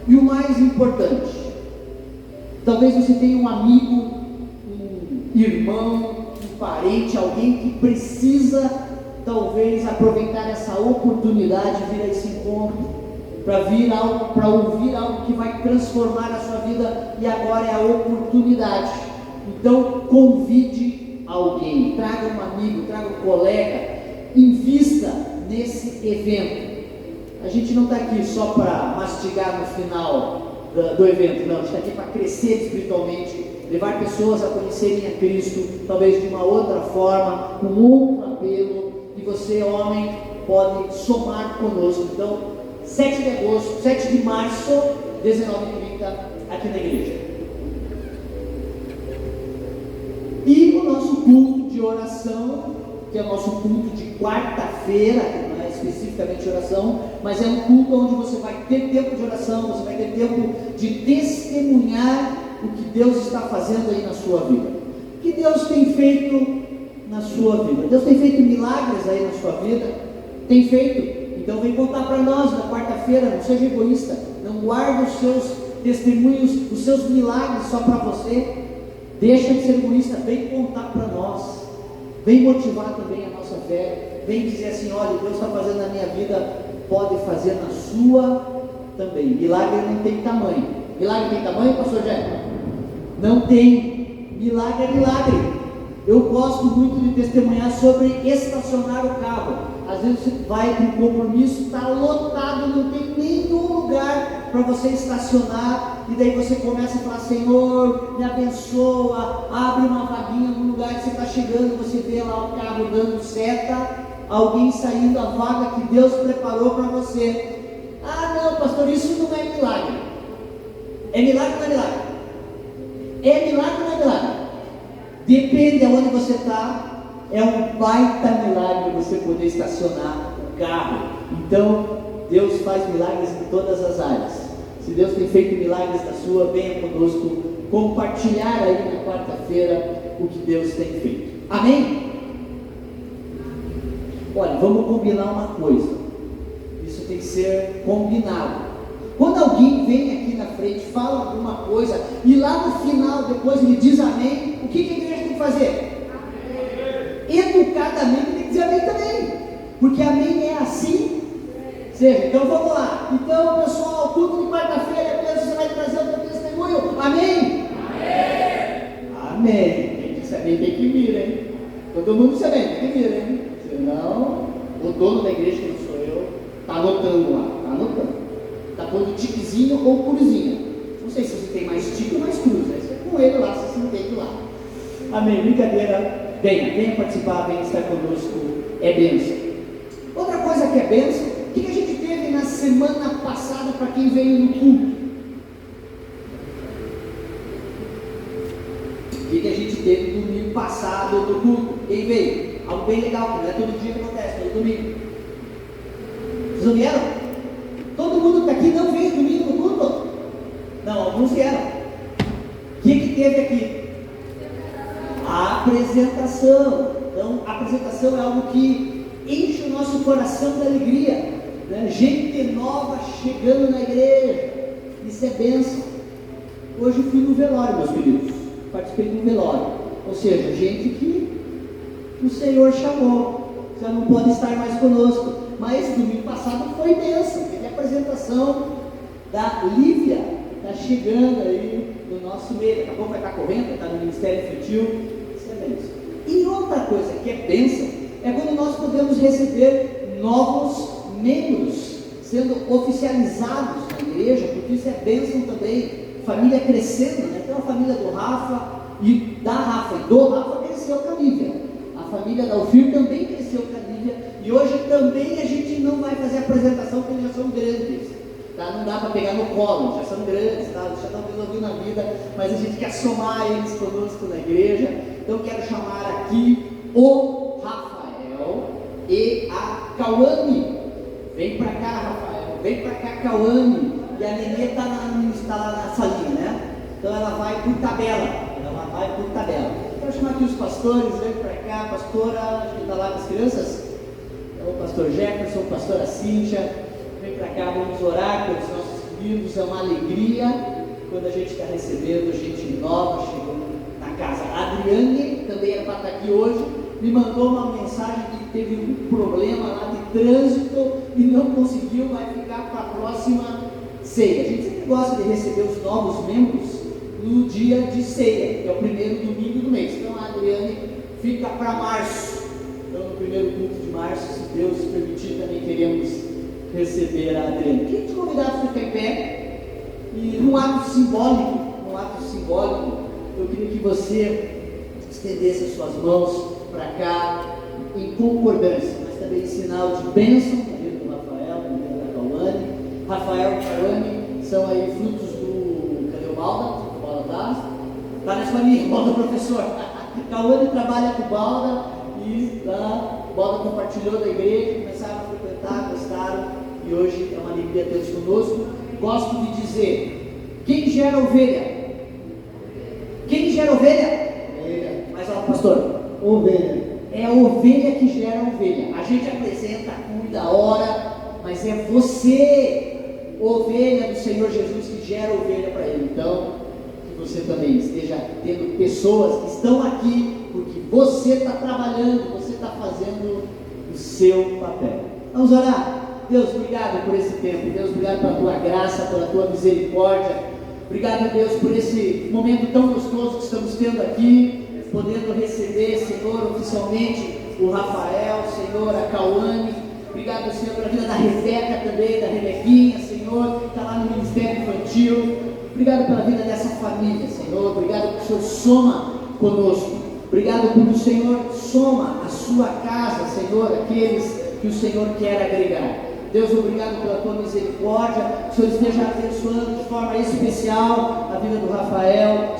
Speaker 4: E o mais importante, talvez você tenha um amigo, um irmão, um parente, alguém que precisa talvez aproveitar essa oportunidade de vir a esse encontro, para ouvir algo que vai transformar a sua vida, e agora é a oportunidade. Então convide alguém, traga um amigo, traga um colega, invista nesse evento. A gente não está aqui só para mastigar no final do evento, não, a gente está aqui para crescer espiritualmente, levar pessoas a conhecerem a Cristo, talvez de uma outra forma, com outro apelo, e você, homem, pode somar conosco. Então, 7 de agosto, 7 de março, 19h30, aqui na igreja. E o nosso culto de oração, que é o nosso culto de quarta-feira, que não é especificamente oração, mas é um culto onde você vai ter tempo de oração, você vai ter tempo de testemunhar o que Deus está fazendo aí na sua vida. que Deus tem feito na sua vida? Deus tem feito milagres aí na sua vida? Tem feito? Então vem contar para nós na quarta-feira. Não seja egoísta, não guarde os seus testemunhos, os seus milagres só para você. Deixa de ser egoísta, vem contar para nós, vem motivar também a nossa fé, vem dizer assim: olha, Deus está fazendo na minha vida, pode fazer na sua também. Milagre não tem tamanho. Milagre tem tamanho, pastor Jé? Não tem. Milagre é milagre. Eu gosto muito de testemunhar sobre estacionar o carro. Às vezes você vai para um compromisso, está lotado, não tem nenhum lugar para você estacionar, e daí você começa a falar: Senhor, me abençoa, abre uma vaguinha no lugar que você está chegando, você vê lá o carro dando seta, alguém saindo a vaga que Deus preparou para você. Ah não, pastor, isso não é milagre. É milagre ou não é milagre? É milagre ou não é milagre? Depende de onde você está. É um baita milagre você poder estacionar o carro. Então, Deus faz milagres em todas as áreas. Se Deus tem feito milagres na sua, venha conosco compartilhar aí na quarta-feira o que Deus tem feito. Amém? Olha, vamos combinar uma coisa. Isso tem que ser combinado. Quando alguém vem aqui na frente, fala alguma coisa, e lá no final, depois ele diz amém, o que a igreja tem que fazer? Educadamente tem que dizer amém também, porque amém é assim seja. Então vamos lá. Então, pessoal, culto de quarta-feira, você vai trazer o teu testemunho. Amém? Amém. Quem disse amém tem que vir, hein? Todo mundo disse amém, tem que vir, hein? Senão, o dono da igreja, que não sou eu, está anotando lá, está anotando. Está pondo tiquezinho ou cruzinha. Não sei se você tem mais tique ou mais cruz, né? Você é com ele lá, você se mantém lá. Amém. Brincadeira. Venha participar, venha estar conosco, é bênção. Outra coisa que é bênção, o que a gente teve na semana passada para quem veio no culto? O que a gente teve no domingo passado no culto? Quem veio? Algo bem legal, que não é todo dia que acontece, todo domingo. Vocês não vieram? Todo mundo que está aqui não veio domingo no culto? Não, alguns vieram. O que teve aqui? A apresentação. Então, a apresentação é algo que enche o nosso coração de alegria, né? Gente nova chegando na igreja, isso é bênção. Hoje eu fui no velório, meus queridos, participei de um velório, ou seja, gente que o Senhor chamou, já não pode estar mais conosco, mas domingo passado foi bênção, teve a apresentação da Lívia, está chegando aí no nosso meio, daqui a pouco vai estar correndo, está no Ministério Infantil. E outra coisa que é bênção é quando nós podemos receber novos membros sendo oficializados na igreja, porque isso é bênção também. Família crescendo, né? Então a família do Rafa e da Rafa e do Rafa cresceu com a Lívia. A família da Ofir também cresceu com a Lívia. E hoje também a gente não vai fazer apresentação porque eles já são grandes. Tá? Não dá para pegar no colo, já são grandes, tá? Já estão resolvendo a vida, mas a gente quer somar eles conosco na igreja. Então quero chamar aqui o Rafael e a Cauane. Vem para cá, Rafael, vem para cá, Cauane. E a Nenê está lá na salinha, né? Então ela vai por tabela. Quero chamar aqui os pastores, vem para cá, pastora, acho que está lá com as crianças. Então, o pastor Jefferson, a pastora Cíntia, vem para cá, vamos orar pelos nossos queridos. É uma alegria quando a gente está recebendo gente nova chegando na casa. A Adriane também era para estar aqui hoje, me mandou uma mensagem que teve um problema lá de trânsito e não conseguiu, vai ficar para a próxima ceia. A gente sempre gosta de receber os novos membros no dia de ceia, que é o primeiro domingo do mês. Então a Adriane fica para março. Então no primeiro culto de março, se Deus permitir, também queremos receber a Adriane. Quem te convidar a ficar em pé e num ato simbólico, eu queria que você estendesse as suas mãos para cá em concordância, mas também em sinal de bênção, na vida do Rafael, na vida da Cauane. Rafael e Cauane são aí frutos do... Cadê o Balda? O Balda está na família, o Balda é professor. Cauane trabalha com o Balda e lá, o Balda compartilhou da igreja, começaram a frequentar, gostaram e hoje é uma alegria tê-los conosco. Gosto de dizer, quem gera ovelha? Quem gera ovelha? é a ovelha que gera a ovelha. A gente apresenta, cuida, ora, mas é você, ovelha do Senhor Jesus, que gera ovelha para Ele. Então, que você também esteja tendo pessoas que estão aqui, porque você está trabalhando, você está fazendo o seu papel. Vamos orar? Deus, obrigado por esse tempo. Deus, obrigado pela Tua graça, pela Tua misericórdia. Obrigado, Deus, por esse momento tão gostoso que estamos tendo aqui, podendo receber, Senhor, oficialmente o Rafael, Senhor, a Cauane. Obrigado, Senhor, pela vida da Rebeca também, da Rebequinha, Senhor, que está lá no Ministério Infantil. Obrigado pela vida dessa família, Senhor. Obrigado porque o Senhor soma conosco. Obrigado porque o Senhor soma a sua casa, Senhor, aqueles que o Senhor quer agregar. Deus, obrigado pela Tua misericórdia. Que o Senhor esteja abençoando de forma especial a vida do Rafael,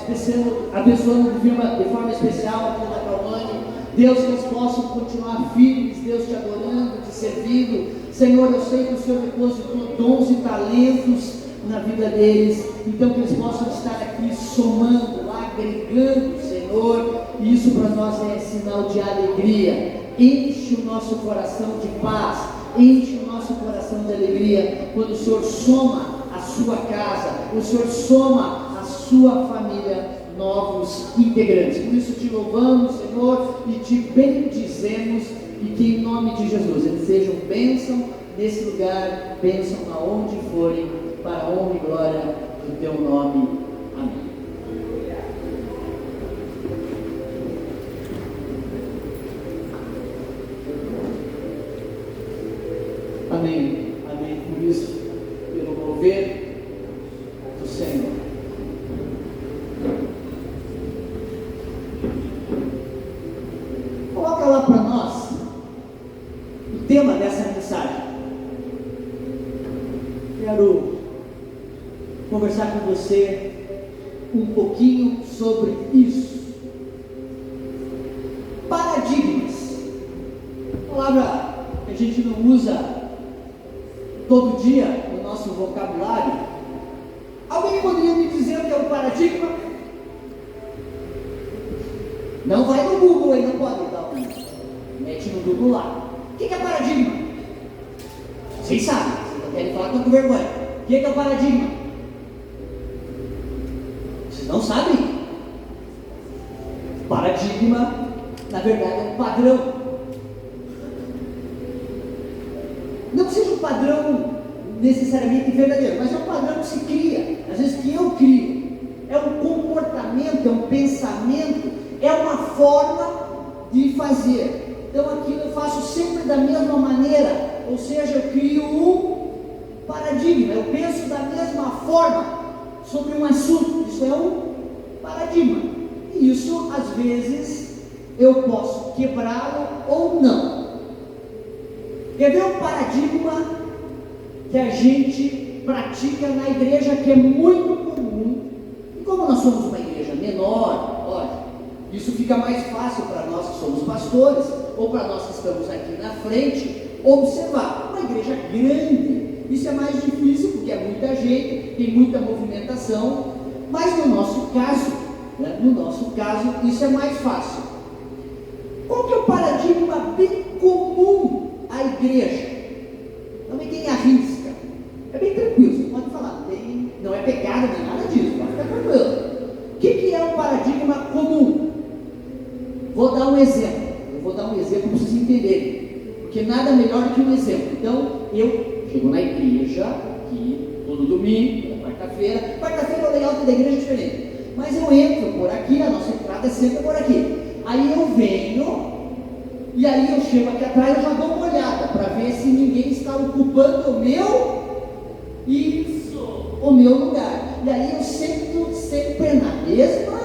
Speaker 4: abençoando de forma especial a vida da Cauane. Deus, que eles possam continuar firmes, Deus, te adorando, te servindo. Senhor, eu sei que o Senhor depositou dons e talentos na vida deles, então que eles possam estar aqui somando, agregando, Senhor, e isso para nós é sinal de alegria. Enche o nosso coração de paz, enche o nosso coração de alegria, quando o Senhor soma a sua casa, o Senhor soma a sua família, novos integrantes. Por isso te louvamos, Senhor, e te bendizemos, e que em nome de Jesus eles sejam bênção nesse lugar, bênção aonde forem, para a honra e glória do Teu nome. Amém. Amém. Amém. Por isso, pelo mover do Senhor. Coloca lá para nós o tema dessa mensagem. Quero conversar com você um pouquinho sobre isso. Paradigmas. Palavra que a gente não usa todo dia no nosso vocabulário. Alguém poderia me dizer o que é um paradigma? Não vai no Google aí, não pode, então. Mete no Google lá. O que é paradigma? Vocês sabem, vocês não querem falar, estão com vergonha. O que é o paradigma? Vocês não sabem? Paradigma, na verdade, é um padrão. Não que seja um padrão necessariamente verdadeiro, mas é um padrão que se cria, às vezes que eu crio. É um comportamento, é um pensamento, é uma forma de fazer. Então aquilo eu faço sempre da mesma maneira, ou seja, eu crio um paradigma, eu penso da mesma forma sobre um assunto. Isso é um paradigma. E isso, às vezes, eu posso quebrá-lo ou não. Quer ver um paradigma que a gente pratica na igreja, que é muito comum? E como nós somos uma igreja menor, olha, isso fica mais fácil para nós que somos pastores, ou para nós que estamos aqui na frente, observar. Uma igreja grande, isso é mais difícil, porque é muita gente, tem muita movimentação, mas no nosso caso, isso é mais fácil. Qual que é o paradigma bem comum à igreja? Não me tem arrisca, é bem tranquilo, você pode falar, não é pecado nem nada disso, pode ficar tranquilo. O que é um paradigma comum? Vou dar um exemplo, para vocês entenderem, porque nada melhor do que um exemplo. Então, eu chego na igreja, aqui, todo domingo, quarta-feira o layout da igreja é diferente, mas eu entro por aqui, a nossa entrada é sempre por aqui. Aí eu venho, e aí eu chego aqui atrás e já dou uma olhada, para ver se ninguém está ocupando o meu lugar. E aí eu sento sempre na mesma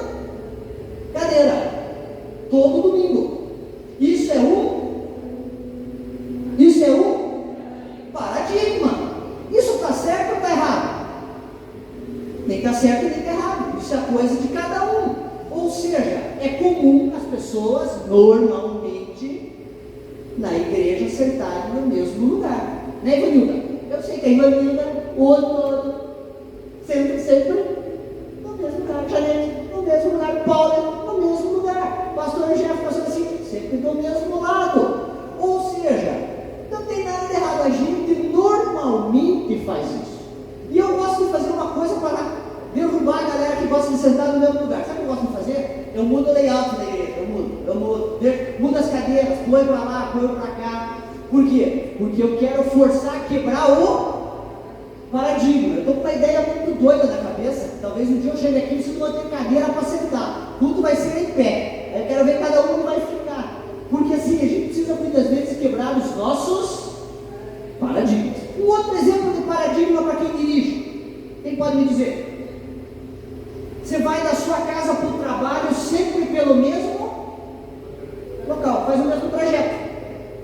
Speaker 4: cadeira, todo domingo. Isso é um paradigma. Isso está certo ou está errado? Nem está certo nem está errado. Isso é coisa de cada um. Ou seja, é comum as pessoas normalmente na igreja sentarem no mesmo lugar. Né, Ivanilda? Eu sei que a Ivanilda, o ano todo, sempre no mesmo lugar. Janete, no mesmo lugar. Paula, no mesmo lugar. Pastor Jefferson, assim, sempre no mesmo
Speaker 2: sentar no mesmo lugar. Sabe o que eu gosto de fazer? Eu mudo o layout da igreja, mudo as cadeiras, põe para lá, põe para cá. Por quê? Porque eu quero forçar a quebrar o paradigma. Eu estou com uma ideia muito doida na cabeça. Talvez um dia eu chegue aqui e preciso ter cadeira para sentar. Tudo vai ser em pé. Eu quero ver cada um como vai ficar. Porque assim, a gente precisa muitas vezes quebrar os nossos paradigmas. Um outro exemplo de paradigma para quem dirige. Quem pode me dizer? Você vai da sua casa para o trabalho sempre pelo mesmo local, faz o mesmo trajeto.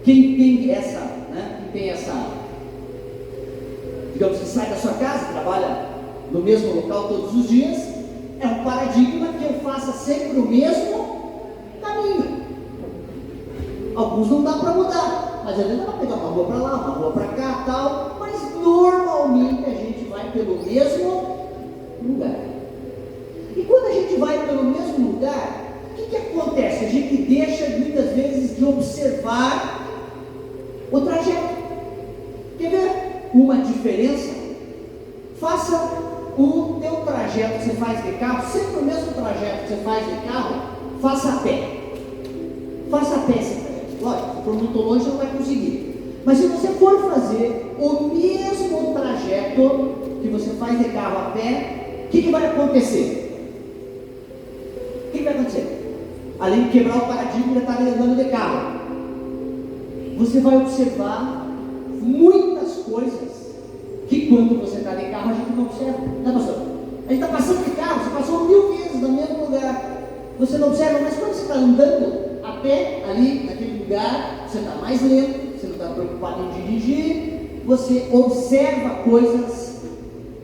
Speaker 2: Quem tem essa, digamos que sai da sua casa, trabalha no mesmo local todos os dias, é um paradigma que eu faça sempre o mesmo caminho. Alguns não dá para mudar, mas às vezes dá para pegar uma rua para lá, uma rua para cá, tal, mas normalmente a gente vai pelo mesmo lugar. E quando a gente vai pelo mesmo lugar, o que acontece? A gente deixa muitas vezes de observar o trajeto. Quer ver uma diferença? Faça o teu trajeto que você faz de carro, sempre o mesmo trajeto que você faz de carro, faça a pé. Faça a pé esse trajeto. Lógico, se for muito longe não vai conseguir. Mas se você for fazer o mesmo trajeto que você faz de carro a pé, o que vai acontecer? O que vai acontecer? Além de quebrar o paradigma de estar andando de carro, você vai observar muitas coisas que quando você está de carro a gente não observa. Não, pastor? A gente está passando de carro, você passou 1000 vezes no mesmo lugar, você não observa, mas quando você está andando a pé, ali, naquele lugar, você está mais lento, você não está preocupado em dirigir, você observa coisas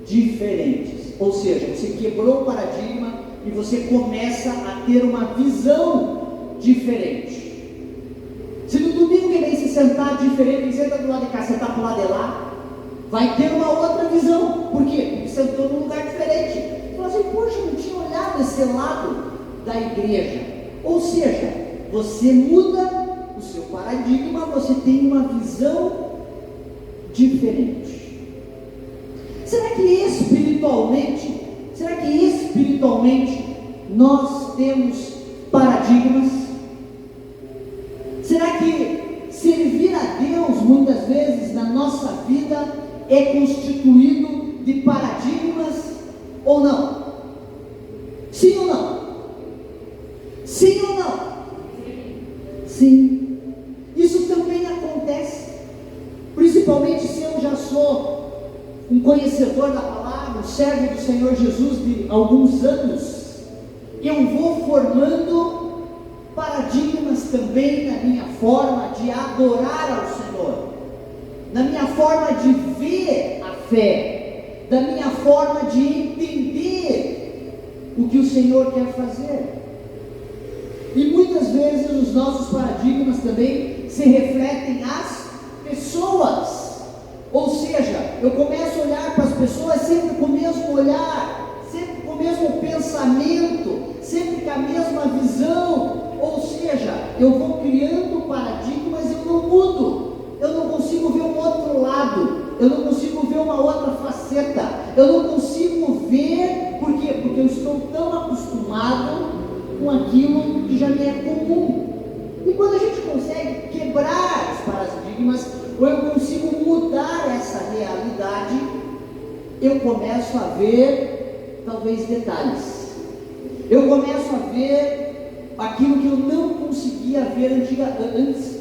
Speaker 2: diferentes. Ou seja, você quebrou o paradigma e você começa a ter uma visão diferente. Se no domingo que vem se sentar diferente, ele senta do lado de cá, sentar para o lado de lá, vai ter uma outra visão. Por quê? Porque sentou num lugar diferente. Fala assim, poxa, eu não tinha olhado esse lado da igreja. Ou seja, você muda o seu paradigma, você tem uma visão diferente. Será que espiritualmente nós temos paradigmas? Será que servir a Deus muitas vezes na nossa vida é constituído de paradigmas ou não? Sim ou não? Sim ou não? Sim. Isso também acontece, principalmente se eu já sou um conhecedor da palavra, um servo do Senhor Jesus de alguns anos, eu vou formando paradigmas também na minha forma de adorar ao Senhor, na minha forma de ver a fé, da minha forma de entender o que o Senhor quer fazer. E muitas vezes os nossos paradigmas também se refletem às pessoas. Ou seja, eu começo a olhar para as pessoas sempre com o mesmo olhar, sempre com o mesmo pensamento, sempre com a mesma visão. Ou seja, eu vou criando paradigmas e eu não mudo, eu não consigo ver um outro lado, eu não consigo ver uma outra faceta, eu não consigo ver, por quê? Porque eu estou tão acostumado com aquilo que já me é comum. E quando a gente consegue quebrar os paradigmas, ou eu consigo mudar essa realidade, eu começo a ver talvez detalhes, eu começo a ver aquilo que eu não conseguia ver antes.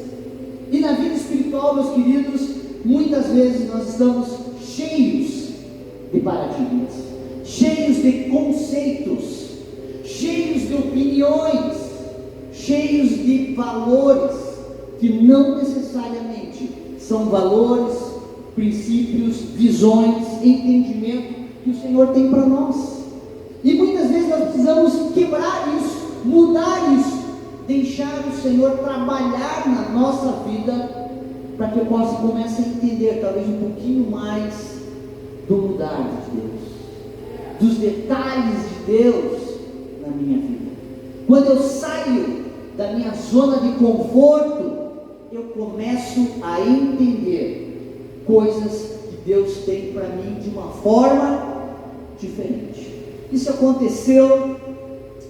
Speaker 2: E na vida espiritual, meus queridos, muitas vezes nós estamos cheios de paradigmas, cheios de conceitos, cheios de opiniões, cheios de valores que não necessariamente são valores, princípios, visões, entendimento que o Senhor tem para nós. E muitas vezes nós precisamos quebrar isso, mudar isso, deixar o Senhor trabalhar na nossa vida, para que eu possa começar a entender talvez um pouquinho mais do mudar de Deus, dos detalhes de Deus na minha vida. Quando eu saio da minha zona de conforto, eu começo a entender coisas que Deus tem para mim de uma forma diferente. Isso aconteceu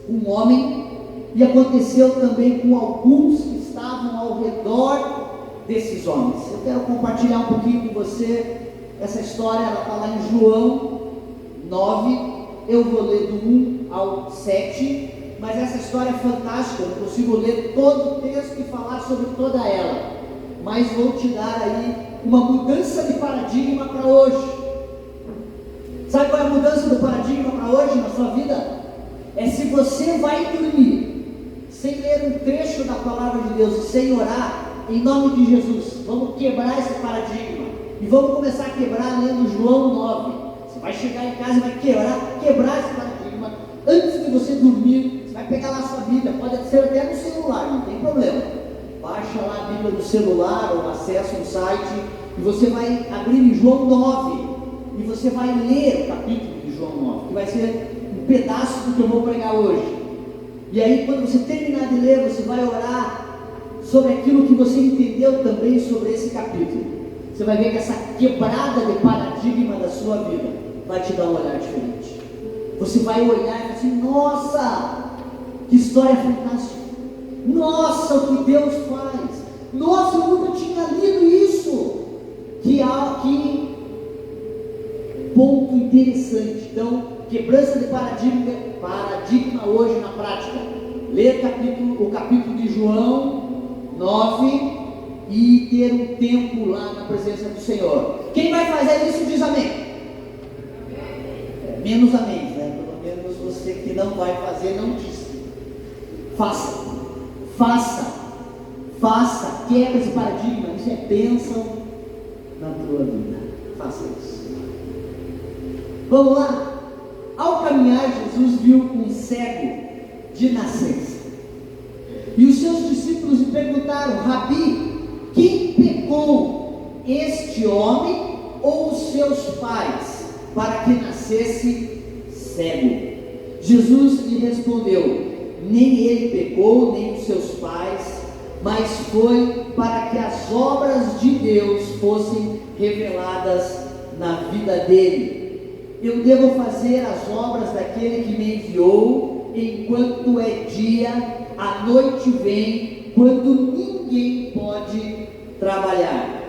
Speaker 2: com um homem e aconteceu também com alguns que estavam ao redor desses homens. Eu quero compartilhar um pouquinho com você essa história. Ela está lá em João 9. Eu vou ler do 1 ao 7. Mas essa história é fantástica. Eu não consigo ler todo o texto e falar sobre toda ela, mas vou te dar aí uma mudança de paradigma para hoje. Sabe qual é a mudança do paradigma para hoje na sua vida? É se você vai dormir sem ler um trecho da palavra de Deus e sem orar, em nome de Jesus, vamos quebrar esse paradigma e vamos começar a quebrar lendo João 9. Você vai chegar em casa e vai quebrar esse paradigma antes de você dormir. Você vai pegar lá a sua Bíblia, pode ser até no celular, não tem problema. Baixa lá a Bíblia no celular ou acessa um site e você vai abrir em João 9 e você vai ler o capítulo de João 9, que vai ser um pedaço do que eu vou pregar hoje. E aí, quando você terminar de ler, você vai orar sobre aquilo que você entendeu também sobre esse capítulo. Você vai ver que essa quebrada de paradigma da sua vida vai te dar um olhar diferente. Você vai olhar e falar assim: nossa, que história fantástica! Nossa, o que Deus faz! Nossa, eu nunca tinha lido isso! Que ponto interessante. Então, quebrança de paradigma hoje na prática. Ler o capítulo de João 9 e ter um tempo lá na presença do Senhor. Quem vai fazer isso diz amém. Menos amém, né? Pelo menos você que não vai fazer não diz. Faça, quebra esse paradigma. Isso é bênção na tua vida. Faça isso. Vamos lá. Ao caminhar, Jesus viu um cego de nascença. E os seus discípulos lhe perguntaram: Rabi, quem pecou, este homem ou os seus pais, para que nascesse cego? Jesus lhe respondeu: nem ele pecou, nem os seus pais, mas foi para que as obras de Deus fossem reveladas na vida dele. Eu devo fazer as obras daquele que me enviou, enquanto é dia, a noite vem, quando ninguém pode trabalhar.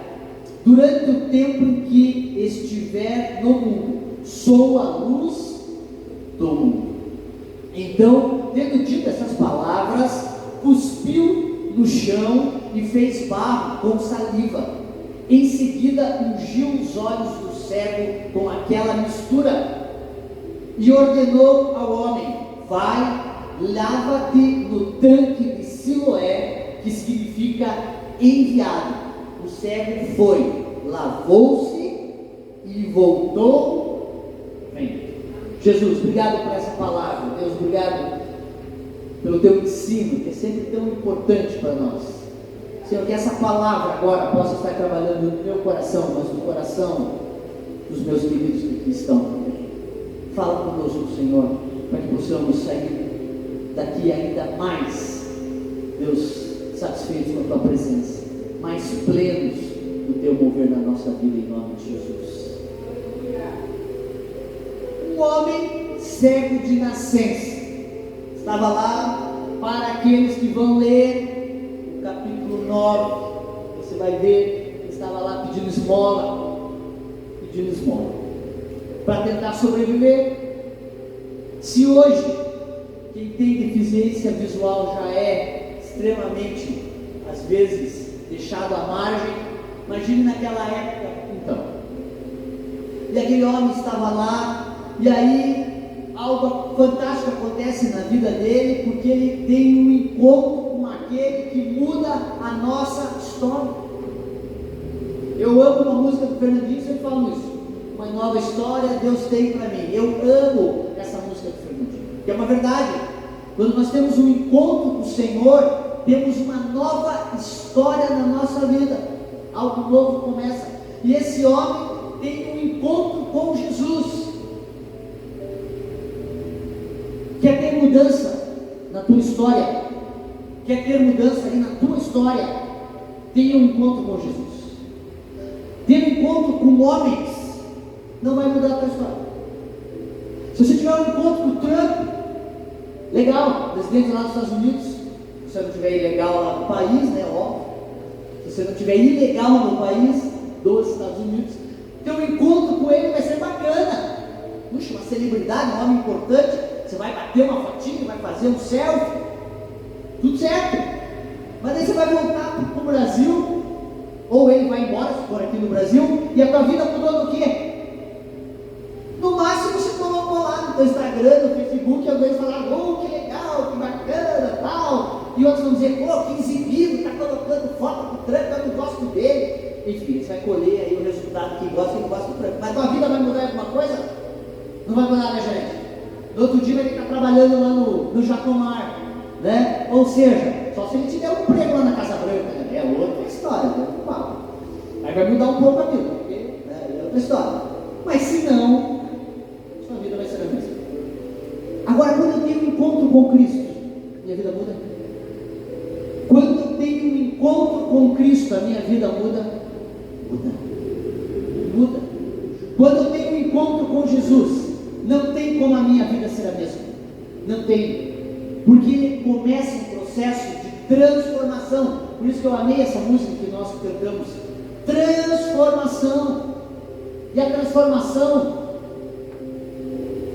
Speaker 2: Durante o tempo em que estiver no mundo, sou a luz do mundo. Então, tendo dito essas palavras, cuspiu no chão e fez barro com saliva. Em seguida, ungiu os olhos do cego com aquela mistura e ordenou ao homem: vai, lava-te no tanque de Siloé, que significa enviado. O cego foi, lavou-se e voltou bem. Jesus, obrigado por essa palavra. Deus, obrigado pelo teu ensino, que é sempre tão importante para nós. Senhor, que essa palavra agora possa estar trabalhando no meu coração, mas no coração dos meus queridos que aqui estão também. Fala conosco, Senhor, para que possamos sair daqui ainda mais, Deus, satisfeitos com a tua presença, mais plenos do teu mover na nossa vida, em nome de Jesus. Um homem cego de nascença estava lá. Para aqueles que vão ler o capítulo 9, você vai ver que estava lá pedindo esmola para tentar sobreviver. Se hoje quem tem deficiência visual já é extremamente, às vezes, deixado à margem, imagine naquela época. Então, e aquele homem estava lá, e aí algo fantástico acontece na vida dele, porque ele tem um encontro com aquele que muda a nossa história. Eu amo uma música do Fernandinho, sempre falo isso: uma nova história Deus tem para mim. Eu amo essa música do Fernandinho, que é uma verdade. Quando nós temos um encontro com o Senhor, temos uma nova história na nossa vida, algo novo começa. E esse homem tem um encontro com Jesus. Quer ter mudança na tua história? Quer ter mudança aí na tua história? Tenha um encontro com Jesus. Ter um encontro com homens não vai mudar a tua história.
Speaker 4: Se você tiver um encontro com o Trump, legal, presidente lá dos Estados Unidos, se você não tiver ilegal lá no país, né, óbvio, se você não tiver ilegal no país dos Estados Unidos, ter um encontro com ele vai ser bacana. Puxa, uma celebridade, um homem importante, você vai bater uma fotinha, vai fazer um selfie, tudo certo. Mas aí você vai voltar para o Brasil, ou ele vai embora, se for aqui no Brasil, e a tua vida mudou no quê? No máximo você colocou lá no teu Instagram, no Facebook, e alguém falaram, oh, que legal, que bacana, tal. E outros vão dizer, pô, que exibido, está colocando foto do Trump, eu não gosto dele. Enfim, você vai colher aí o resultado, quem gosta e quem não gosta do Trump. Mas tua vida vai mudar alguma coisa? Não vai mudar, né, gente? No outro dia ele está trabalhando lá no Jacomar, né? Ou seja, só se ele tiver um emprego lá na Casa Branca, né? É outra história, é outro papo. Aí vai mudar um pouco a vida, porque é outra história. Mas se não, sua vida vai ser a mesma. Agora, quando eu tenho um encontro com Cristo, minha vida muda. Quando eu tenho um encontro com Cristo, a minha vida muda. Muda. Quando eu tenho um encontro com Jesus, não tem como a minha vida ser a mesma. Não tem. Porque ele começa um processo de transformação. Por isso que eu amei essa música que nós cantamos. Transformação. E a transformação,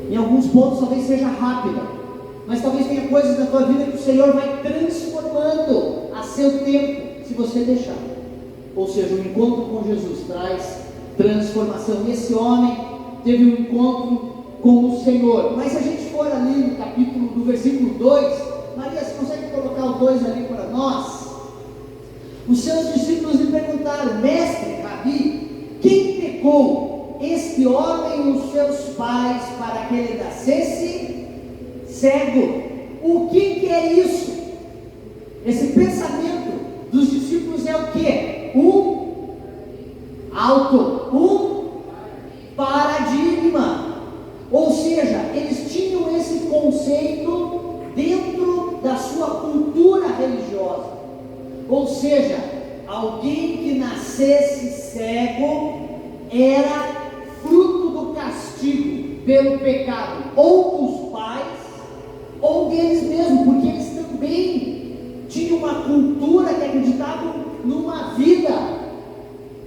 Speaker 4: em alguns pontos, talvez seja rápida. Mas talvez tenha coisas na tua vida que o Senhor vai transformando a seu tempo, se você deixar. Ou seja, o encontro com Jesus traz transformação. E esse homem teve um encontro com o Senhor. Mas se a gente for ali no capítulo, do versículo 2, Maria, você consegue colocar o 2 ali para nós? Os seus discípulos lhe perguntaram, mestre, Rabi, quem pecou, este homem ou os seus pais, para que ele nascesse cego? O que é isso? Esse pensamento dos discípulos é o que? Um paradigma. Ou seja, eles tinham esse conceito dentro da sua cultura religiosa. Ou seja, alguém que nascesse cego era fruto do castigo pelo pecado, ou dos pais, ou deles mesmos, porque eles também tinham uma cultura que acreditavam numa vida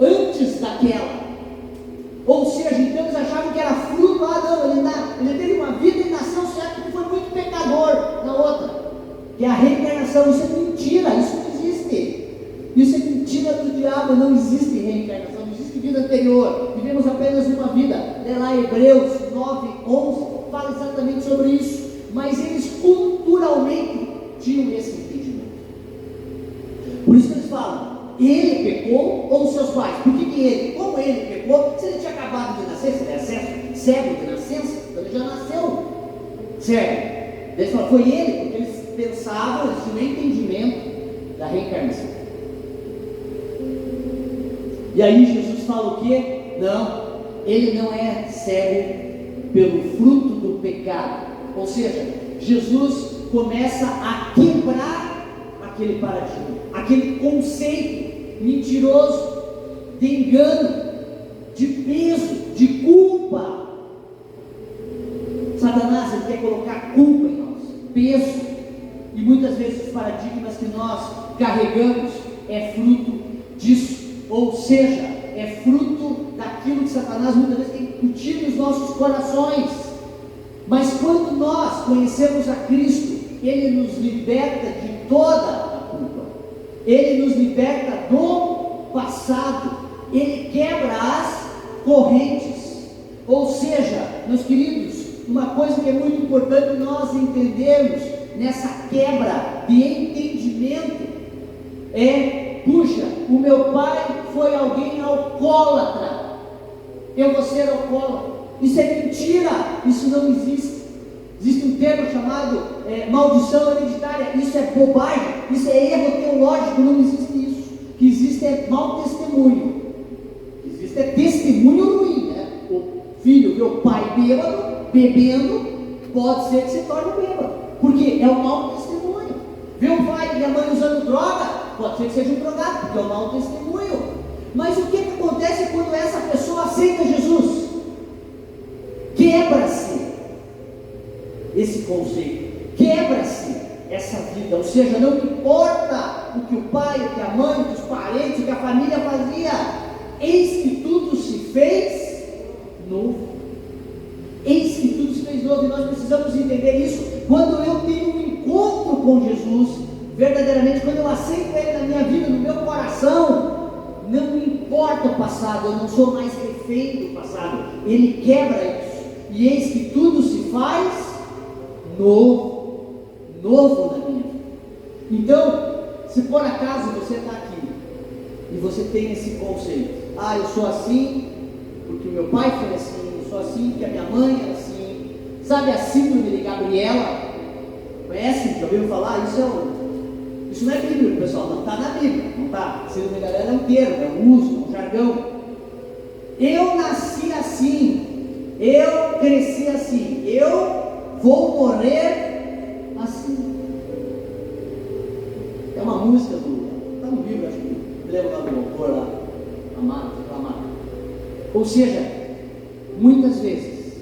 Speaker 4: antes daquela. Ou seja, então eles achavam que era fruto, ele teve uma vida e nasceu certo, que foi muito pecador na outra. E a reencarnação, isso é mentira, isso não existe. Isso é mentira do diabo, não existe reencarnação, não existe vida anterior. Vivemos apenas uma vida. Lê lá Hebreus 9:11, fala exatamente sobre isso. Mas eles culturalmente tinham esse entendimento. Por isso que eles falam, ele pecou ou seus pais? Por que ele? Como ele pecou? Se ele tinha acabado de nascer, se ele era cego de nascença, então ele já nasceu cego. Eles falam, foi ele, porque eles pensavam, eles tinham um entendimento da reencarnação. E aí Jesus fala o quê? Não, ele não é cego pelo fruto do pecado. Ou seja, Jesus começa a quebrar aquele paradigma, aquele conceito mentiroso de engano, de peso, de culpa. Satanás, ele quer colocar culpa em nós, peso, e muitas vezes os paradigmas que nós carregamos é fruto disso. Ou seja, é fruto daquilo que Satanás muitas vezes tem incutido nos nossos corações. Mas quando nós conhecemos a Cristo, ele nos liberta de toda a culpa, ele nos liberta do passado, ele quebra as correntes. Ou seja, meus queridos, uma coisa que é muito importante nós entendermos nessa quebra de entendimento é, puxa, o meu pai foi alguém alcoólatra, eu vou ser alcoólatra. Isso é mentira, isso não existe. Existe um termo chamado maldição hereditária. Isso é bobagem, isso é erro teológico, não existe isso. O que existe é mau testemunho. O que existe é testemunho ruim, né? O filho vê o pai bebendo, pode ser que se torne bêbado, porque é um mau testemunho. Vê o pai e a mãe usando droga, pode ser que seja um drogado, porque é um mau testemunho. Mas o que acontece quando essa pessoa aceita Jesus? Quebra-se esse conceito. Quebra-se essa vida, ou seja, não importa o que o pai, o que a mãe, o que os parentes, o que a família fazia, eis que tudo se fez novo. Eis que tudo se fez novo, e nós precisamos entender isso. Quando eu tenho um encontro com Jesus, verdadeiramente, quando eu aceito Ele na minha vida, no meu coração, não me importa o passado, eu não sou mais refém do passado, Ele quebra isso, e eis que tudo se faz novo na minha vida. Então, se por acaso você está aqui, e você tem esse conceito, eu sou assim, porque o meu pai foi assim, eu sou assim, porque a minha mãe era assim, sabe a síndrome de Gabriela? Conhece? Já ouviu falar? Isso não é bíblico, pessoal, não está na Bíblia, não está. Síndrome de Gabriela é um termo, é um uso, é um jargão. Eu nasci assim, eu cresci assim, eu vou morrer assim. É uma música está no livro, acho que lembra lá do autor lá, Amado. Ou seja, muitas vezes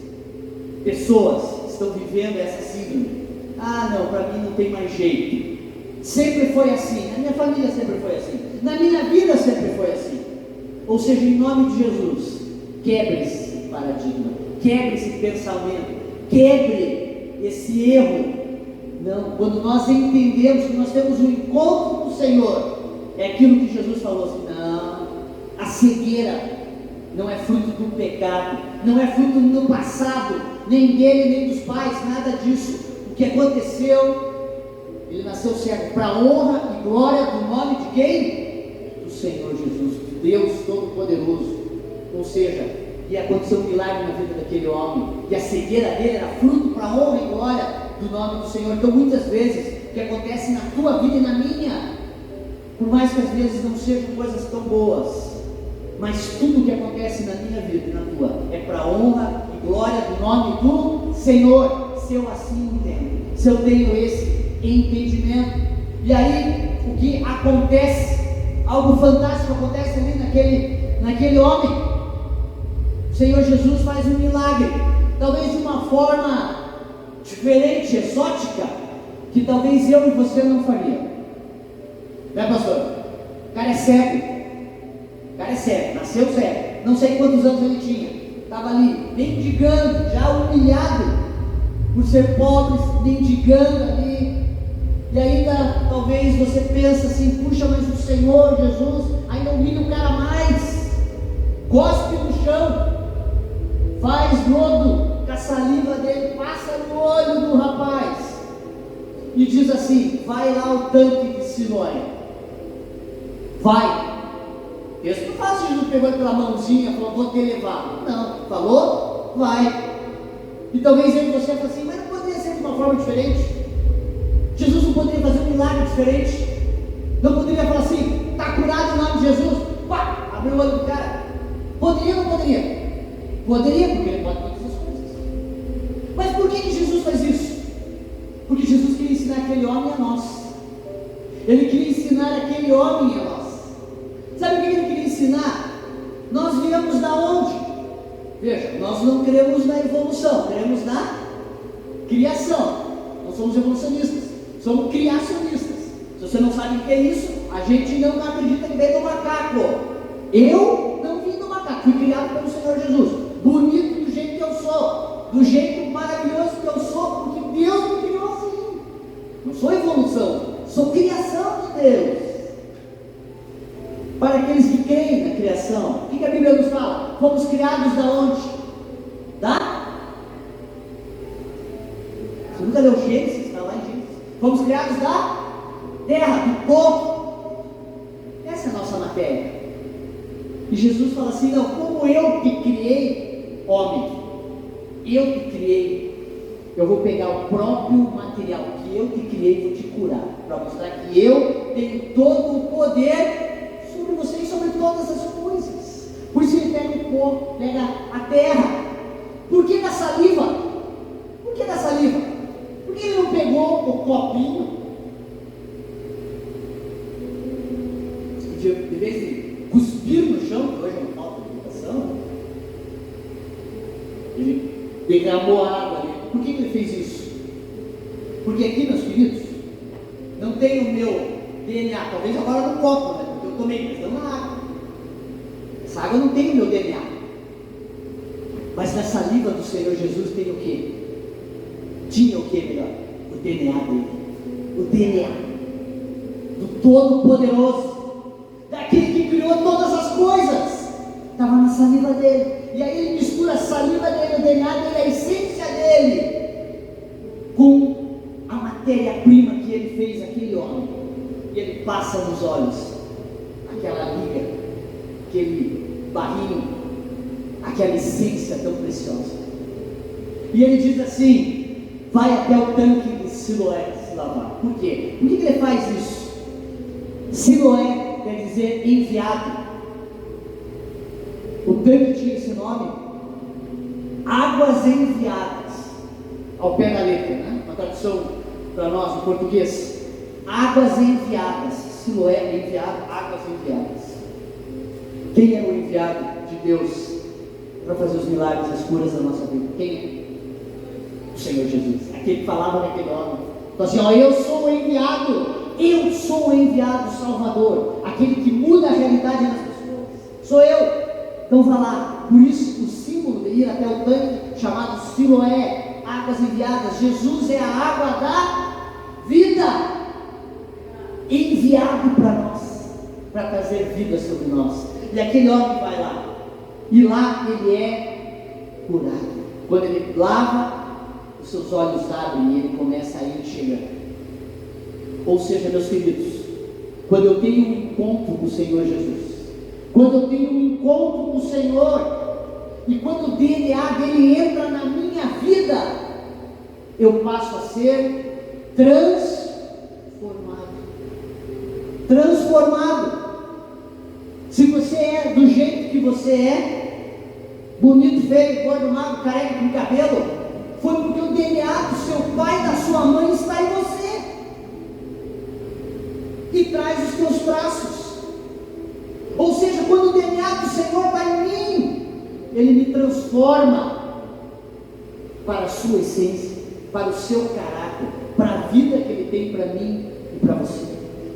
Speaker 4: pessoas estão vivendo essa síndrome. Não, para mim não tem mais jeito. Sempre foi assim, na minha família sempre foi assim, na minha vida sempre foi assim. Ou seja, em nome de Jesus, quebre esse paradigma, quebre esse pensamento, quebre esse erro. Não, quando nós entendemos que nós temos um encontro com o Senhor, é aquilo que Jesus falou assim: não, a cegueira não é fruto do pecado, não é fruto do passado, nem dele, nem dos pais, nada disso. O que aconteceu, ele nasceu cego para a honra e glória do nome de quem? Do Senhor Jesus, de Deus Todo-Poderoso. Ou seja, ia acontecer um milagre na vida daquele homem, e a cegueira dele era fruto para a honra e glória do nome do Senhor. Então muitas vezes, o que acontece na tua vida e na minha, por mais que às vezes não sejam coisas tão boas, mas tudo que acontece na minha vida e na tua é para a honra e glória do nome do Senhor, se eu assim entendo, se eu tenho esse entendimento. E aí, o que acontece, algo fantástico acontece ali naquele homem. O Senhor Jesus faz um milagre, talvez de uma forma diferente, exótica, que talvez eu e você não faria, né, pastor? O cara é cego, nasceu cego, não sei quantos anos ele tinha, estava ali mendigando, já humilhado por ser pobre, mendigando ali. E ainda talvez você pense assim: puxa, mas o Senhor Jesus ainda humilha o cara mais, cospe no chão, faz lodo com a saliva dele, passa no olho do rapaz e diz assim: vai lá ao tanque de Siloé, vai. Isso não faz. Jesus pegou pela mãozinha e falou: vou te levar. Não, falou, vai. E talvez eu e você fale assim: mas não poderia ser de uma forma diferente? Jesus não poderia fazer um milagre diferente? Não poderia falar assim: está curado em nome de Jesus? Pá, abriu o olho do cara. Poderia ou não poderia? Poderia, porque ele pode todas as coisas. Mas por que Jesus faz isso? Porque Jesus queria ensinar aquele homem a nós. Ele queria ensinar aquele homem a nós. Sabe o que ele queria ensinar? Nós viemos da onde? Veja, nós não cremos na evolução, cremos na criação. Não somos evolucionistas, somos criacionistas. Se você não sabe o que é isso, a gente não acredita que veio do macaco. Eu não vim do macaco, fui criado pelo Senhor Jesus, bonito do jeito que eu sou, do jeito maravilhoso que eu sou, porque Deus me criou assim. Não sou evolução, sou criação de Deus. Para aqueles que creem na criação, o que a Bíblia nos fala? Fomos criados da onde? Você nunca leu Gênesis? Está lá em Gênesis. Fomos criados da terra, do pó. Essa é a nossa matéria. E Jesus fala assim: não, como eu te criei, homem, eu te criei, eu vou pegar o próprio material que eu te criei e vou te curar, para mostrar que eu tenho todo o poder sobre você e sobre todas as coisas. Por isso ele pega o pó, pega a terra. Por que da saliva? Por que da saliva? Por que ele não pegou o copinho? De vez de cuspir no chão, que hoje é uma falta de educação, ele derramou água ali. Por que ele fez isso? Porque aqui, meus queridos, não tem o meu DNA, talvez agora no copo, né? Porque eu tomei, mas não na água. Essa água não tem o meu DNA. Mas na saliva do Senhor Jesus tem o quê? Tinha o quê, melhor? O DNA dele. O DNA do Todo-Poderoso, daquele que criou todas as coisas, estava na saliva dele. E aí ele mistura a saliva dele, o DNA dele, a essência dele, com a matéria-prima que ele fez aquele homem. E ele passa nos olhos aquela liga, aquele barrinho, aquela essência tão preciosa. E ele diz assim: vai até o tanque de Siloé se lavar. Por quê? Por que ele faz isso? Siloé quer dizer enviado. O tanque tinha esse nome, águas enviadas, ao pé da letra, né? Uma tradução para nós no português. Águas enviadas. Siloé é enviado, águas enviadas. Quem é o enviado de Deus para fazer os milagres, as curas da nossa vida? Quem é? O Senhor Jesus. Aquele que falava naquele homem. Então assim, ó, eu sou o enviado. Eu sou o enviado, o Salvador. Aquele que muda a realidade das pessoas. Sou eu. Então vá lá. Por isso o símbolo de ir até o tanque chamado Siloé, águas enviadas. Jesus é a água da vida, enviado para nós, para trazer vida sobre nós. E aquele homem vai lá, e lá ele é curado. Quando ele lava, os seus olhos abrem e ele começa a enxergar. Ou seja, meus queridos, quando eu tenho um encontro com o Senhor Jesus, quando eu tenho um encontro com o Senhor, e quando o DNA dele entra na minha vida, eu passo a ser transformado. Se você é do jeito que você é, bonito, feio, gordo, magro, careca, com cabelo, foi porque o DNA do seu pai e da sua mãe está em você, e traz os teus traços. Ou seja, quando o DNA do Senhor está em mim, ele me transforma para a sua essência, para o seu caráter, para a vida que ele tem para mim e para você.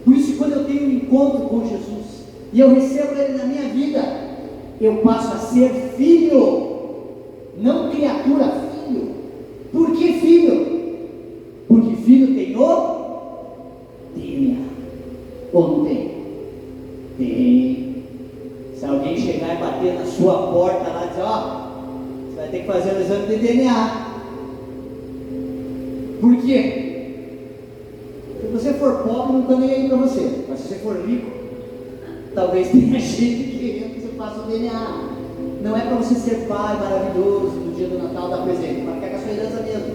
Speaker 4: Por isso, quando eu tenho um encontro com Jesus e eu recebo ele na minha vida, eu passo a ser filho, não criatura, filho. Por que filho? Porque filho tem o DNA. Ou não tem? Tem. Se alguém chegar e bater na sua porta lá e dizer, ó, você vai ter que fazer um exame de DNA. Por quê? Se você for pobre, não está nem aí para você. Mas se você for rico, talvez tenha gente querendo que você faça o DNA. Não é para você ser pai maravilhoso no dia do Natal, dar presente, para ficar com a sua herança mesmo.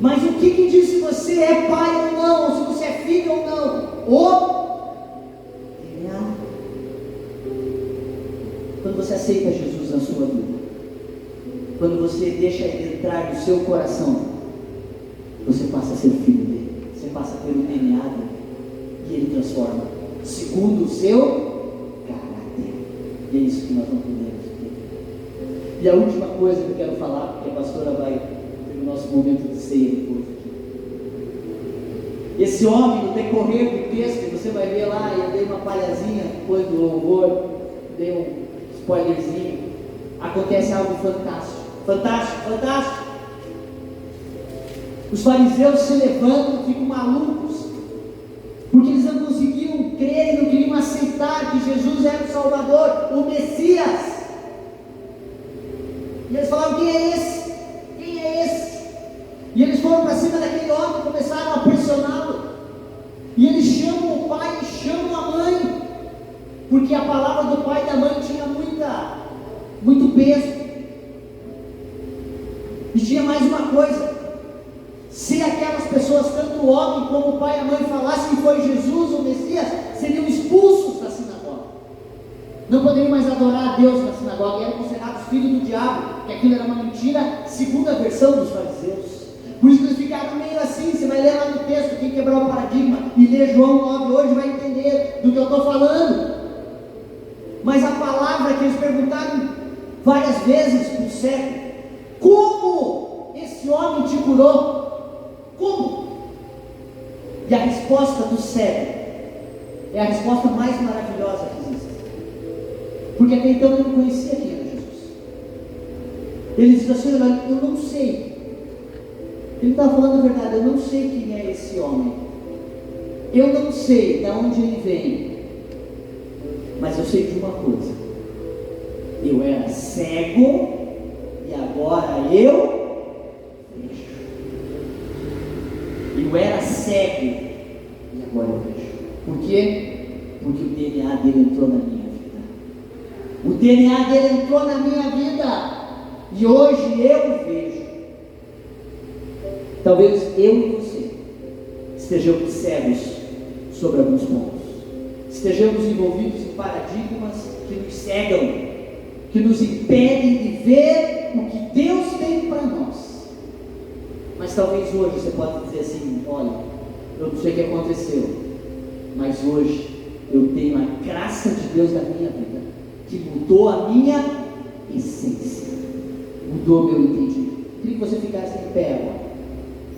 Speaker 4: Mas o que diz se você é pai ou não, ou se você é filho ou não? O DNA. Quando você aceita Jesus na sua vida, quando você deixa ele entrar no seu coração, você passa a ser filho dele, você passa a ter o DNA dele, e ele transforma segundo o seu caráter. E é isso que nós não podemos ter. E a última coisa que eu quero falar, porque a pastora vai ter o nosso momento de ceia depois aqui. Esse homem, no decorrer do texto, você vai ver lá, eu dei uma palhazinha depois do louvor, dei um spoilerzinho, acontece algo fantástico, fantástico, fantástico. Os fariseus se levantam, ficam malucos, porque eles não conseguiam crer e não queriam aceitar que Jesus era o Salvador, o Messias. E eles falavam, quem é esse? Quem é esse? E eles foram para cima daquele homem, começaram a pressioná-lo, e eles chamam o pai e chamam a mãe, porque a palavra do pai e da mãe tinha muito peso. E tinha mais uma coisa: se aquelas pessoas, tanto o homem como o pai e a mãe, falassem que foi Jesus o Messias, seriam expulsos da sinagoga, não poderiam mais adorar a Deus na sinagoga, e eram considerados filhos do diabo, que aquilo era uma mentira, segundo a versão dos fariseus. Por isso que eles ficaram meio assim. Você vai ler lá no texto, quem quebrar o paradigma e ler João 9 hoje vai entender do que eu estou falando. Mas a palavra que eles perguntaram várias vezes para o cego: como esse homem te curou? Como? E a resposta do cego é a resposta mais maravilhosa que existe. Porque até então ele não conhecia quem era Jesus. Ele diz assim: olha, eu não sei. Ele estava falando a verdade, eu não sei quem é esse homem. Eu não sei de onde ele vem. Mas eu sei de uma coisa: eu era cego e agora eu vejo. Eu era cego e agora eu vejo. Por quê? Porque o DNA dele entrou na minha vida. O DNA dele entrou na minha vida. E hoje eu vejo. Talvez eu e você estejamos cegos sobre alguns pontos. Estejamos envolvidos em paradigmas que nos cegam, que nos impedem de ver o que Deus tem para nós. Mas talvez hoje você possa dizer assim: olha, eu não sei o que aconteceu, mas hoje eu tenho a graça de Deus na minha vida, que mudou a minha essência, mudou meu entendimento. Queria que você ficasse em pé agora.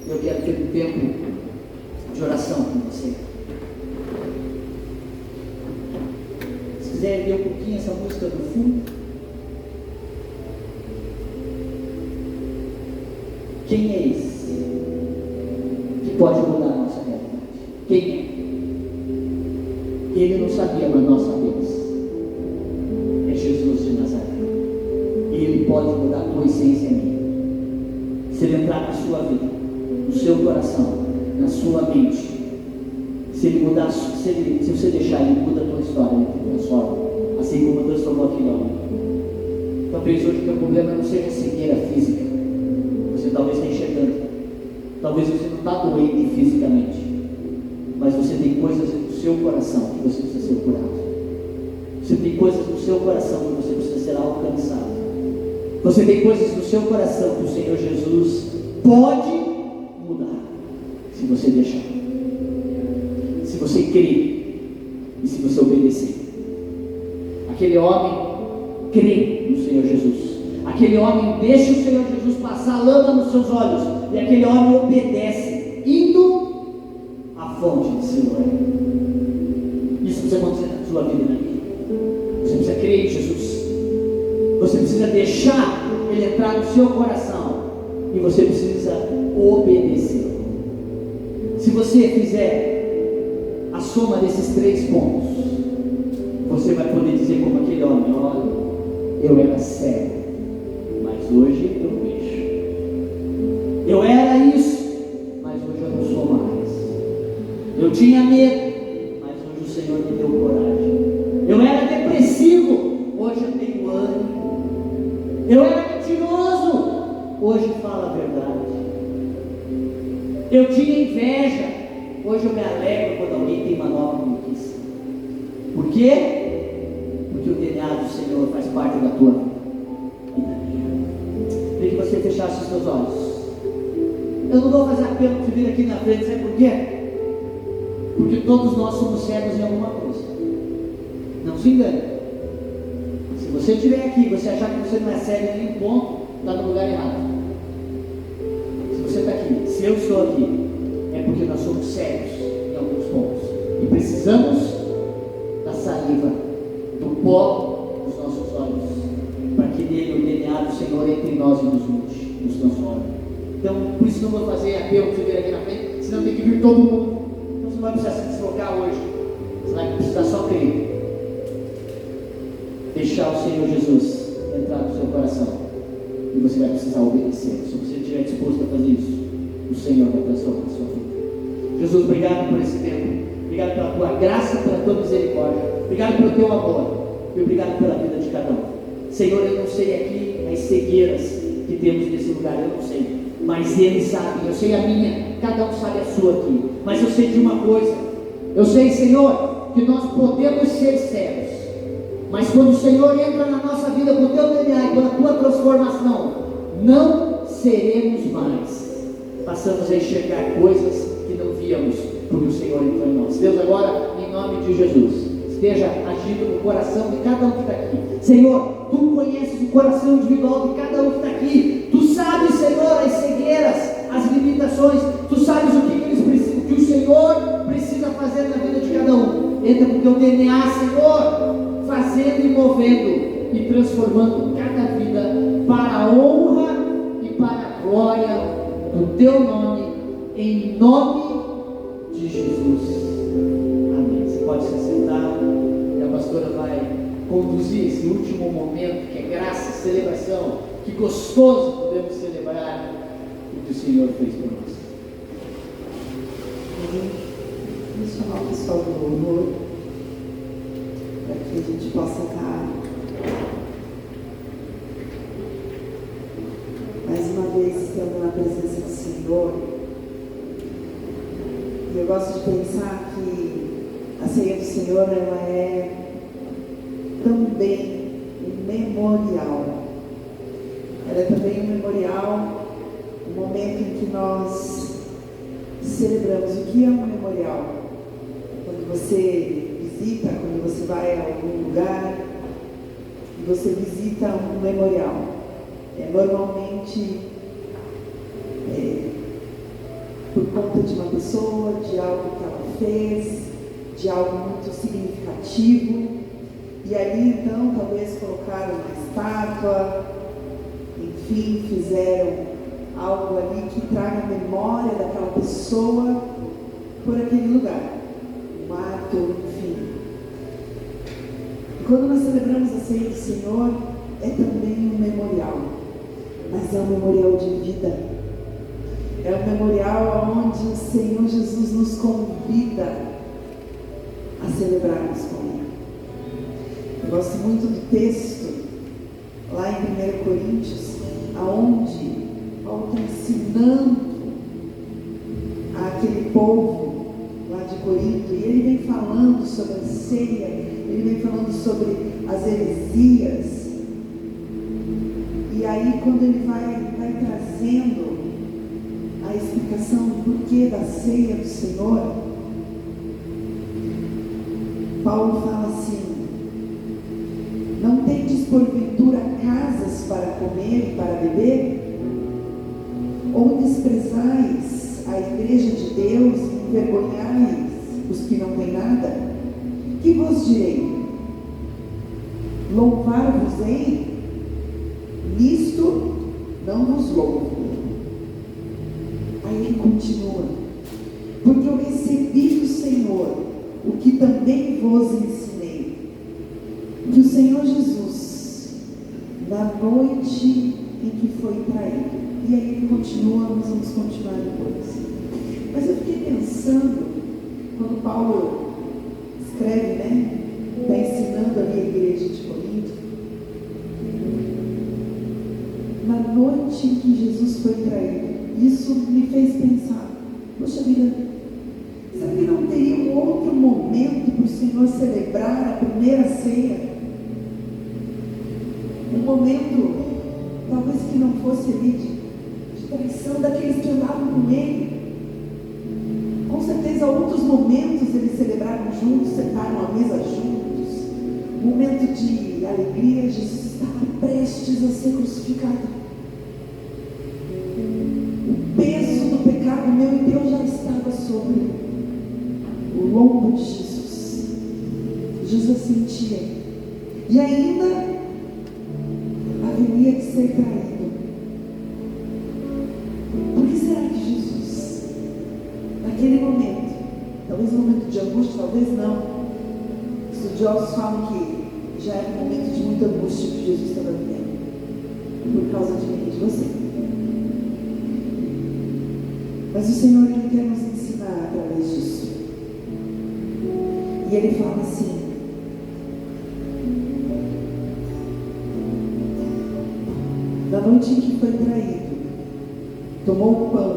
Speaker 4: Eu quero ter um tempo de oração com você. Se quiser ver um pouquinho essa música do fundo. Quem é esse que pode mudar a nossa realidade? Quem é? Ele não sabia, mas nós sabemos. É Jesus de Nazaré. Ele pode mudar a tua essência minha. Se ele entrar na sua vida, no seu coração, na sua mente, se ele mudar, se você deixar, ele muda a tua história, ele te transforma, assim como transformou aquele homem. Talvez hoje o teu problema não seja cegueira física, você talvez esteja enxergando, talvez você não está doente fisicamente, mas você tem coisas no seu coração que você precisa ser curado. Você tem coisas no seu coração que você precisa ser alcançado. Você tem coisas no seu coração que o Senhor Jesus pode mudar, se você deixar, se você crer e se você obedecer. Aquele homem crê no Senhor Jesus. Aquele homem deixa o Senhor Jesus passar lama nos seus olhos, e aquele homem obedece, indo à fonte do Senhor. Isso precisa acontecer na sua vida e na minha. Você precisa crer em Jesus. Você precisa deixar Ele entrar no seu coração, e você precisa obedecer. Se você fizer a soma desses 3 pontos, você vai poder dizer como aquele homem: olha, eu era cego, mas hoje eu vejo. Eu era isso, mas hoje eu não sou mais. Eu tinha medo, mas hoje o Senhor me deu coragem. Eu era depressivo, hoje eu tenho ânimo. Eu era mentiroso, hoje falo a verdade. Eu tinha inveja, hoje eu me alegro quando alguém tem uma nova conquista. Por quê? Porque o DNA do Senhor faz parte da tua vida e da minha. Queria que você fechasse os seus olhos. Eu não vou fazer apelo para vir aqui na frente, sabe por quê? Porque todos nós somos cegos em alguma coisa. Não se engane. Se você estiver aqui, você achar que você não é cego em nenhum ponto, está no lugar errado. Se você está aqui, se eu estou aqui, é porque nós somos cegos em alguns pontos e precisamos da saliva, do pó dos nossos olhos, para que nele o DNA do Senhor entre em nós e nos mude, nos transforme. Então, por isso não vou fazer apelo para vir aqui na frente, senão tem que vir todo mundo. Então você não vai precisar se deslocar hoje, você vai precisar só crer, deixar o Senhor Jesus entrar no seu coração, e você vai precisar obedecer. Se você estiver disposto a fazer isso, o Senhor vai transformar a sua vida. Jesus, obrigado por esse tempo, obrigado pela tua graça, pela tua misericórdia, obrigado pelo teu amor, e obrigado pela vida de cada um. Senhor, eu não sei aqui as cegueiras que temos nesse lugar, eu não sei, mas Ele sabe. Eu sei a minha, cada um sabe a sua aqui, mas eu sei de uma coisa, eu sei, Senhor, que nós podemos ser cegos, mas quando o Senhor entra na nossa vida com o teu DNA e com a tua transformação, não seremos mais, passamos a enxergar coisas que não víamos, porque o Senhor entrou em nós. Deus, agora, em nome de Jesus, esteja agindo no coração de cada um que está aqui. Senhor, Tu conheces o coração individual de cada um que está aqui. Tu sabes, Senhor, as cegueiras, as limitações. Tu sabes o que eles precisam, que o Senhor
Speaker 2: Senhor precisa fazer na vida de cada um. Entra com o teu DNA, Senhor, fazendo e movendo e transformando cada vida para a honra e para a glória do teu nome, em nome de Jesus. Amém. Você pode se sentar e a pastora vai conduzir esse último momento, que é graça, celebração. Que gostoso podemos celebrar o que o Senhor fez por nós.
Speaker 1: Vamos chamar o pessoal do louvor para que a gente possa estar mais uma vez estando na presença do Senhor. E eu gosto de pensar que a ceia do Senhor, ela é também um memorial. Ela é também um memorial, um momento em que nós celebramos. O que é um memorial? Quando você visita, quando você vai a algum lugar e você visita um memorial, normalmente por conta de uma pessoa, de algo que ela fez, de algo muito significativo, e ali então talvez colocaram uma estátua, enfim, fizeram algo ali que traga memória daquela pessoa por aquele lugar, um ato, enfim. E quando nós celebramos a ceia do Senhor, é também um memorial, mas é um memorial de vida. É um memorial onde o Senhor Jesus nos convida a celebrarmos com Ele. Eu gosto muito do texto lá em 1 Coríntios, aonde Paulo está ensinando àquele povo lá de Corinto, e ele vem falando sobre a ceia, ele vem falando sobre as heresias, e aí quando ele vai trazendo a explicação do porquê da ceia do Senhor, Paulo fala assim: não tendes porventura casas para comer e para beber? Ou desprezais a igreja de Deus e envergonhais os que não têm nada? Que vos direi? Louvar-vos-ei? Nisto não vos louvo. Aí ele continua: porque eu recebi do Senhor o que também vos ensinei, que o Senhor Jesus, na noite em que foi traído, e aí ele continua, nós vamos continuar depois. Mas eu fiquei pensando, quando Paulo escreve, está ensinando ali a igreja de Corinto, na noite em que Jesus foi traído, isso me fez pensar: poxa vida, será que não teria um outro momento para o Senhor celebrar a primeira ceia? Um momento, talvez que não fosse ali de traição daqueles que andavam com Ele. Com certeza outros momentos eles celebraram juntos, sentaram à mesa juntos. Um momento de alegria, Jesus estava prestes a ser crucificado. O peso do pecado meu e teu já estava sobre o lombo de Jesus. Jesus sentia. E ainda haveria de ser traído. Por que será que Jesus, naquele momento, talvez um momento de angústia, talvez não, estudiosos falam que já era um momento de muita angústia que Jesus estava vivendo, por causa de mim e de você. Mas o Senhor, Ele quer nos ensinar através disso. E Ele fala assim: na noite em que foi traído, tomou o pão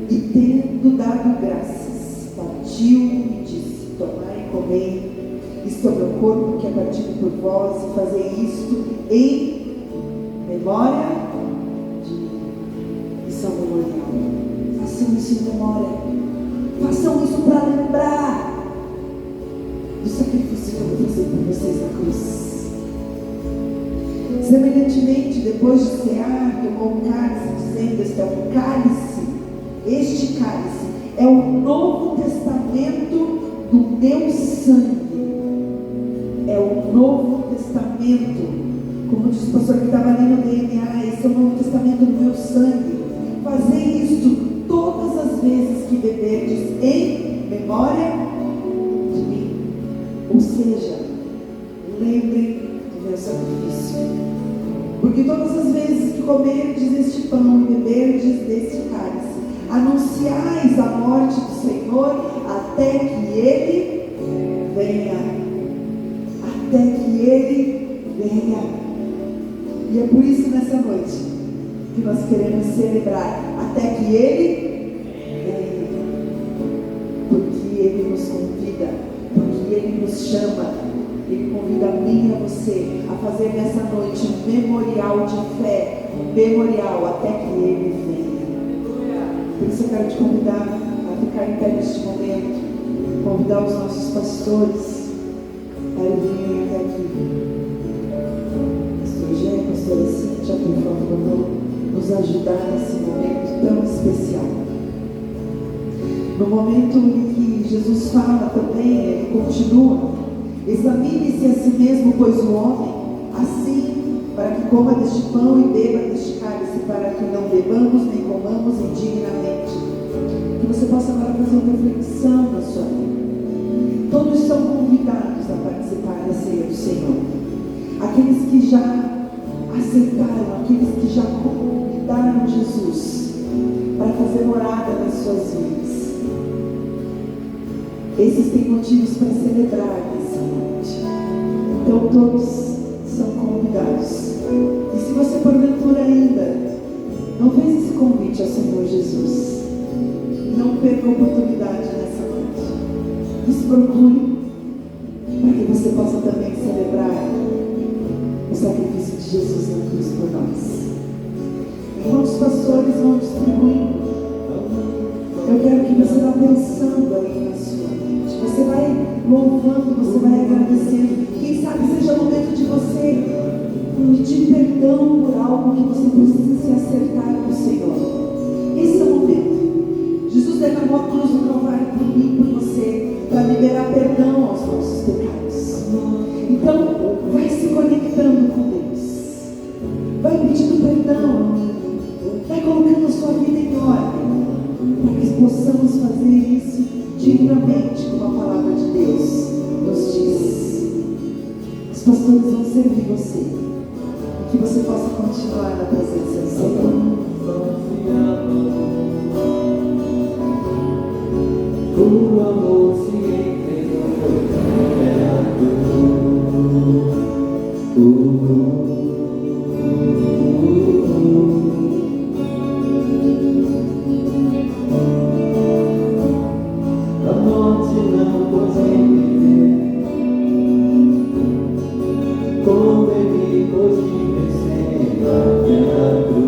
Speaker 1: e, tendo dado graças, partiu e disse: tomai e comei, isto é o meu corpo que é partido por vós, e fazei isto em memória de mim. Isso é um memorial. Façam isso em memória. Façam isso para lembrar do sacrifício que eu vou fazer por vocês na cruz. Semelhantemente, depois de cear, tomou um cálice, dizendo: este é um cálice, este cálice é o Novo Testamento do meu sangue. É o Novo Testamento. Como diz o pastor que estava ali no DNA, esse é o Novo Testamento do meu sangue. Fazei isto todas as vezes que beberdes em memória de mim. Ou seja, lembrem do meu sacrifício. Porque todas as vezes que comerdes este pão e beberdes deste cálice, anunciais a morte do Senhor até que Ele venha. Até que Ele venha. E é por isso nessa noite que nós queremos celebrar até que Ele venha. Porque Ele nos convida, porque Ele nos chama. Ele convida a mim e a você a fazer nessa noite um memorial de fé, um memorial até que Ele venha. Por isso eu quero te convidar a ficar em pé neste momento, convidar os nossos pastores para virem até aqui. Pastor Gê, pastora Cíntia, por favor, nos ajudar nesse momento tão especial. No momento em que Jesus fala também, Ele continua: examine-se a si mesmo, pois o homem, assim, para que coma deste pão e beba deste cálice, para que não bebamos nem comamos indignamente. Que você possa agora fazer uma reflexão na sua vida. Todos são convidados a participar da ceia do Senhor. Aqueles que já aceitaram, aqueles que já convidaram Jesus para fazer morada nas suas vidas. Esses têm motivos para celebrar nessa noite. Então todos são convidados. E se você porventura ainda não fez esse convite ao Senhor Jesus, não perca a oportunidade nessa noite. Nos procure para que você possa também celebrar o sacrifício de Jesus na cruz por nós. Enquanto os pastores vão distribuindo, eu quero que você vá pensando aí na sua mente. Você vai louvando, você vai agradecendo. Quem sabe seja o momento de você pedir perdão por algo que você precisa se acertar com o Senhor. Esse é o momento. Jesus derramou a cruz no Calvário por mim, por você, para liberar perdão aos nossos pecados. Então, vai se conectando com Deus. Vai pedindo perdão. Vai colocando a sua vida em ordem, para que possamos fazer isso dignamente, como a palavra de Deus nos diz. Os pastores vão servir você, e que você possa continuar na presença do Senhor.
Speaker 5: O amor se entregou, era a morte não pôde viver, como Ele pôde vencer aquela cruz.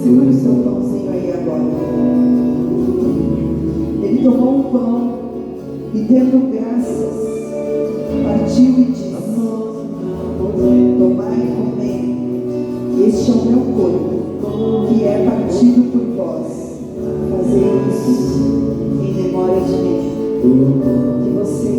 Speaker 1: Segure o seu pãozinho aí agora. Ele tomou um pão e, tendo graças, partiu e disse: tomai e comei, este é o meu corpo, que é partido por vós. Fazei isso em memória de mim. Que você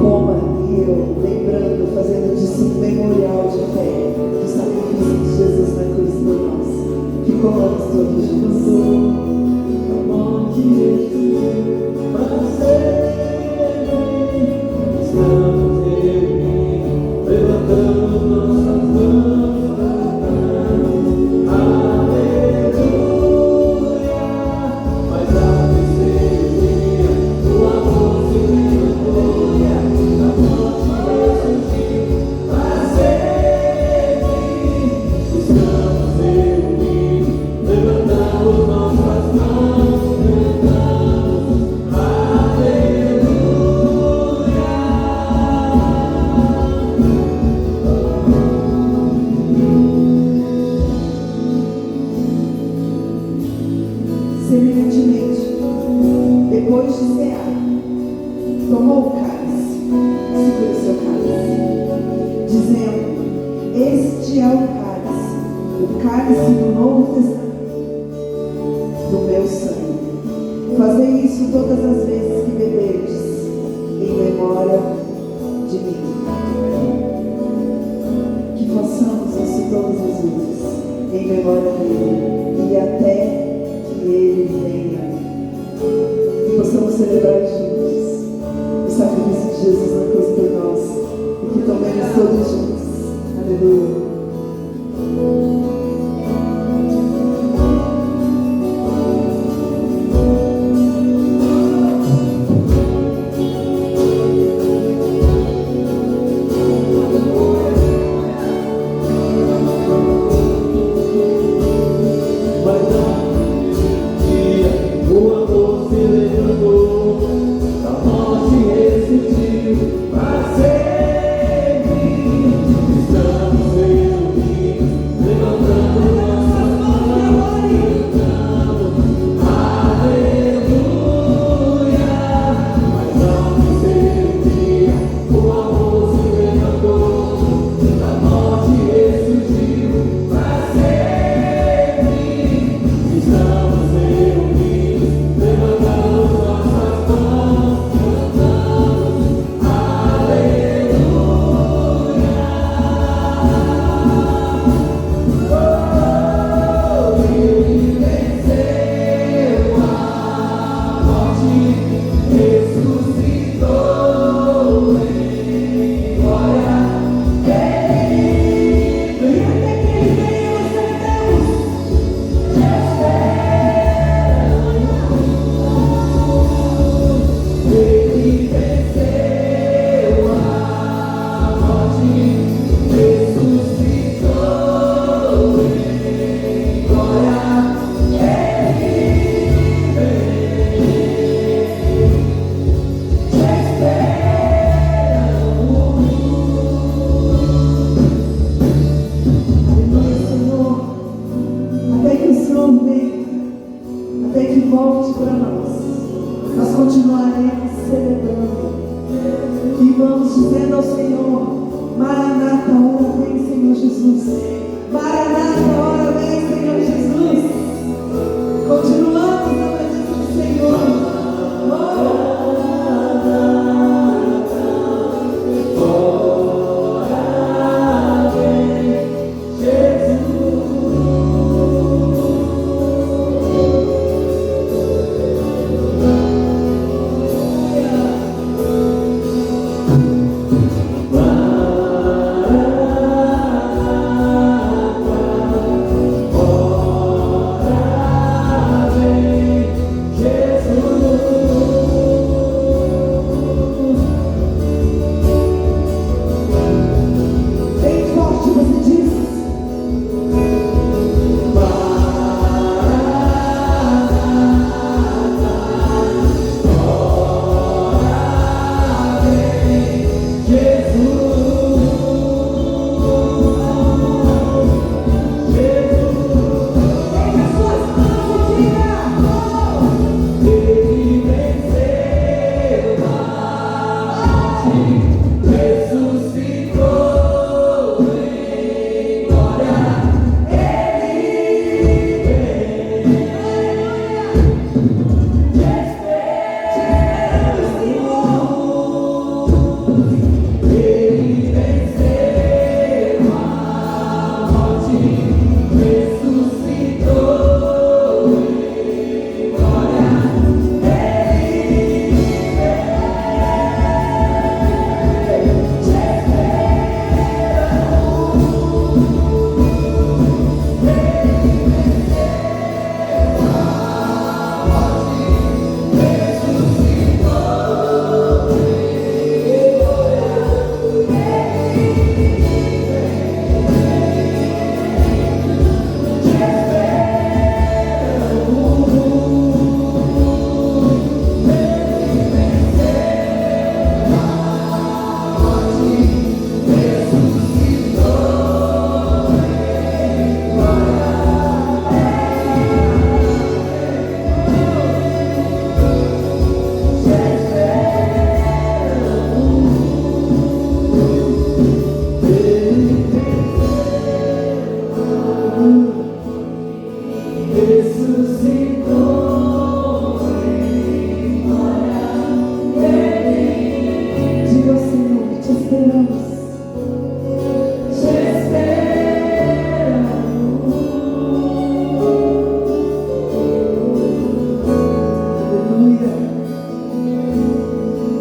Speaker 1: coma e eu, lembrando, fazendo disso um memorial de fé do sacrifício de Jesus na cruz por nós. Que comamos todos juntos. Semelhantemente, depois de cear, tomou o cálice, segura o seu cálice, dizendo: este é o cálice do Novo Testamento, do meu sangue. Fazei isso todas as vezes que beberdes, em memória de mim. Que façamos isso todas as vezes, em memória dele, e até que ele venha. E possamos celebrar juntos o sacrifício de Jesus na cruz por nós, e que tomemos todos juntos. Aleluia.
Speaker 5: Para sempre estamos em ressuscitou em glória.
Speaker 1: Diga ao Senhor, te esperamos.
Speaker 5: Te esperamos.
Speaker 1: Aleluia.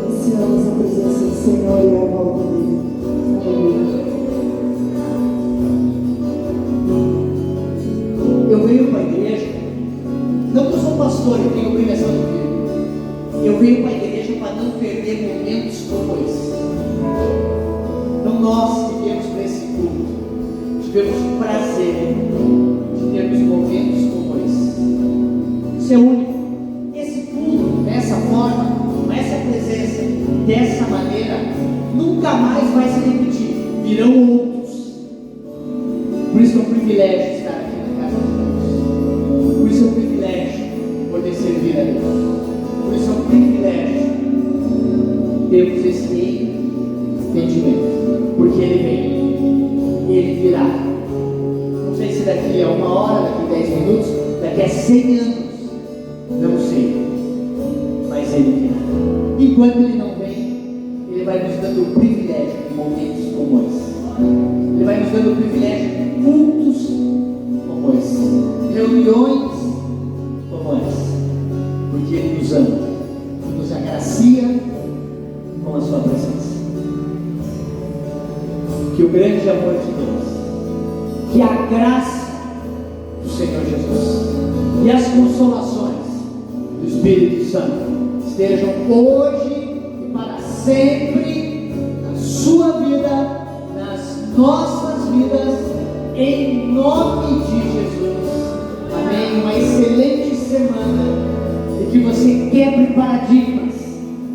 Speaker 1: Ansiamos a presença do Senhor e a volta dele. Aleluia.
Speaker 4: Eu venho para a igreja, não que eu sou pastor e tenho obrigação de vir. Eu venho para a igreja para não perder momentos como esse. Então nós que viemos para esse culto, tivemos o prazer de termos momentos como esse. Isso é único. Esse culto, dessa forma, com essa presença, dessa maneira, nunca mais vai se repetir. Virão outros. Por isso é um privilégio estar aqui na casa de Deus. Por isso é um privilégio poder servir a Deus. Por isso é um privilégio termos esse entendimento. Porque Ele vem, Ele virá. Não sei se daqui a 1 hora, daqui a 10 minutos, daqui a 100 anos, não sei. Mas Ele virá. Enquanto Ele não vem, Ele vai nos dando o privilégio de momentos como esse. Ele vai nos dando o privilégio de cultos como esse, reuniões como essa, porque Ele nos ama, nos agracia com a sua presença. Que o grande amor de Deus, que a graça do Senhor Jesus e as consolações do Espírito Santo estejam hoje e para sempre na sua vida, nas nossas vidas, em nome de Jesus. Amém. Uma excelente semana e que você quebre paradigmas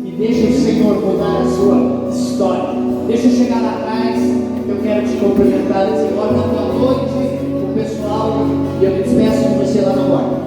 Speaker 4: e deixe o Senhor mudar a sua história. Deixa eu chegar lá atrás. Eu quero te cumprimentar, dizer boa noite o pessoal e eu me despeço de você lá na porta.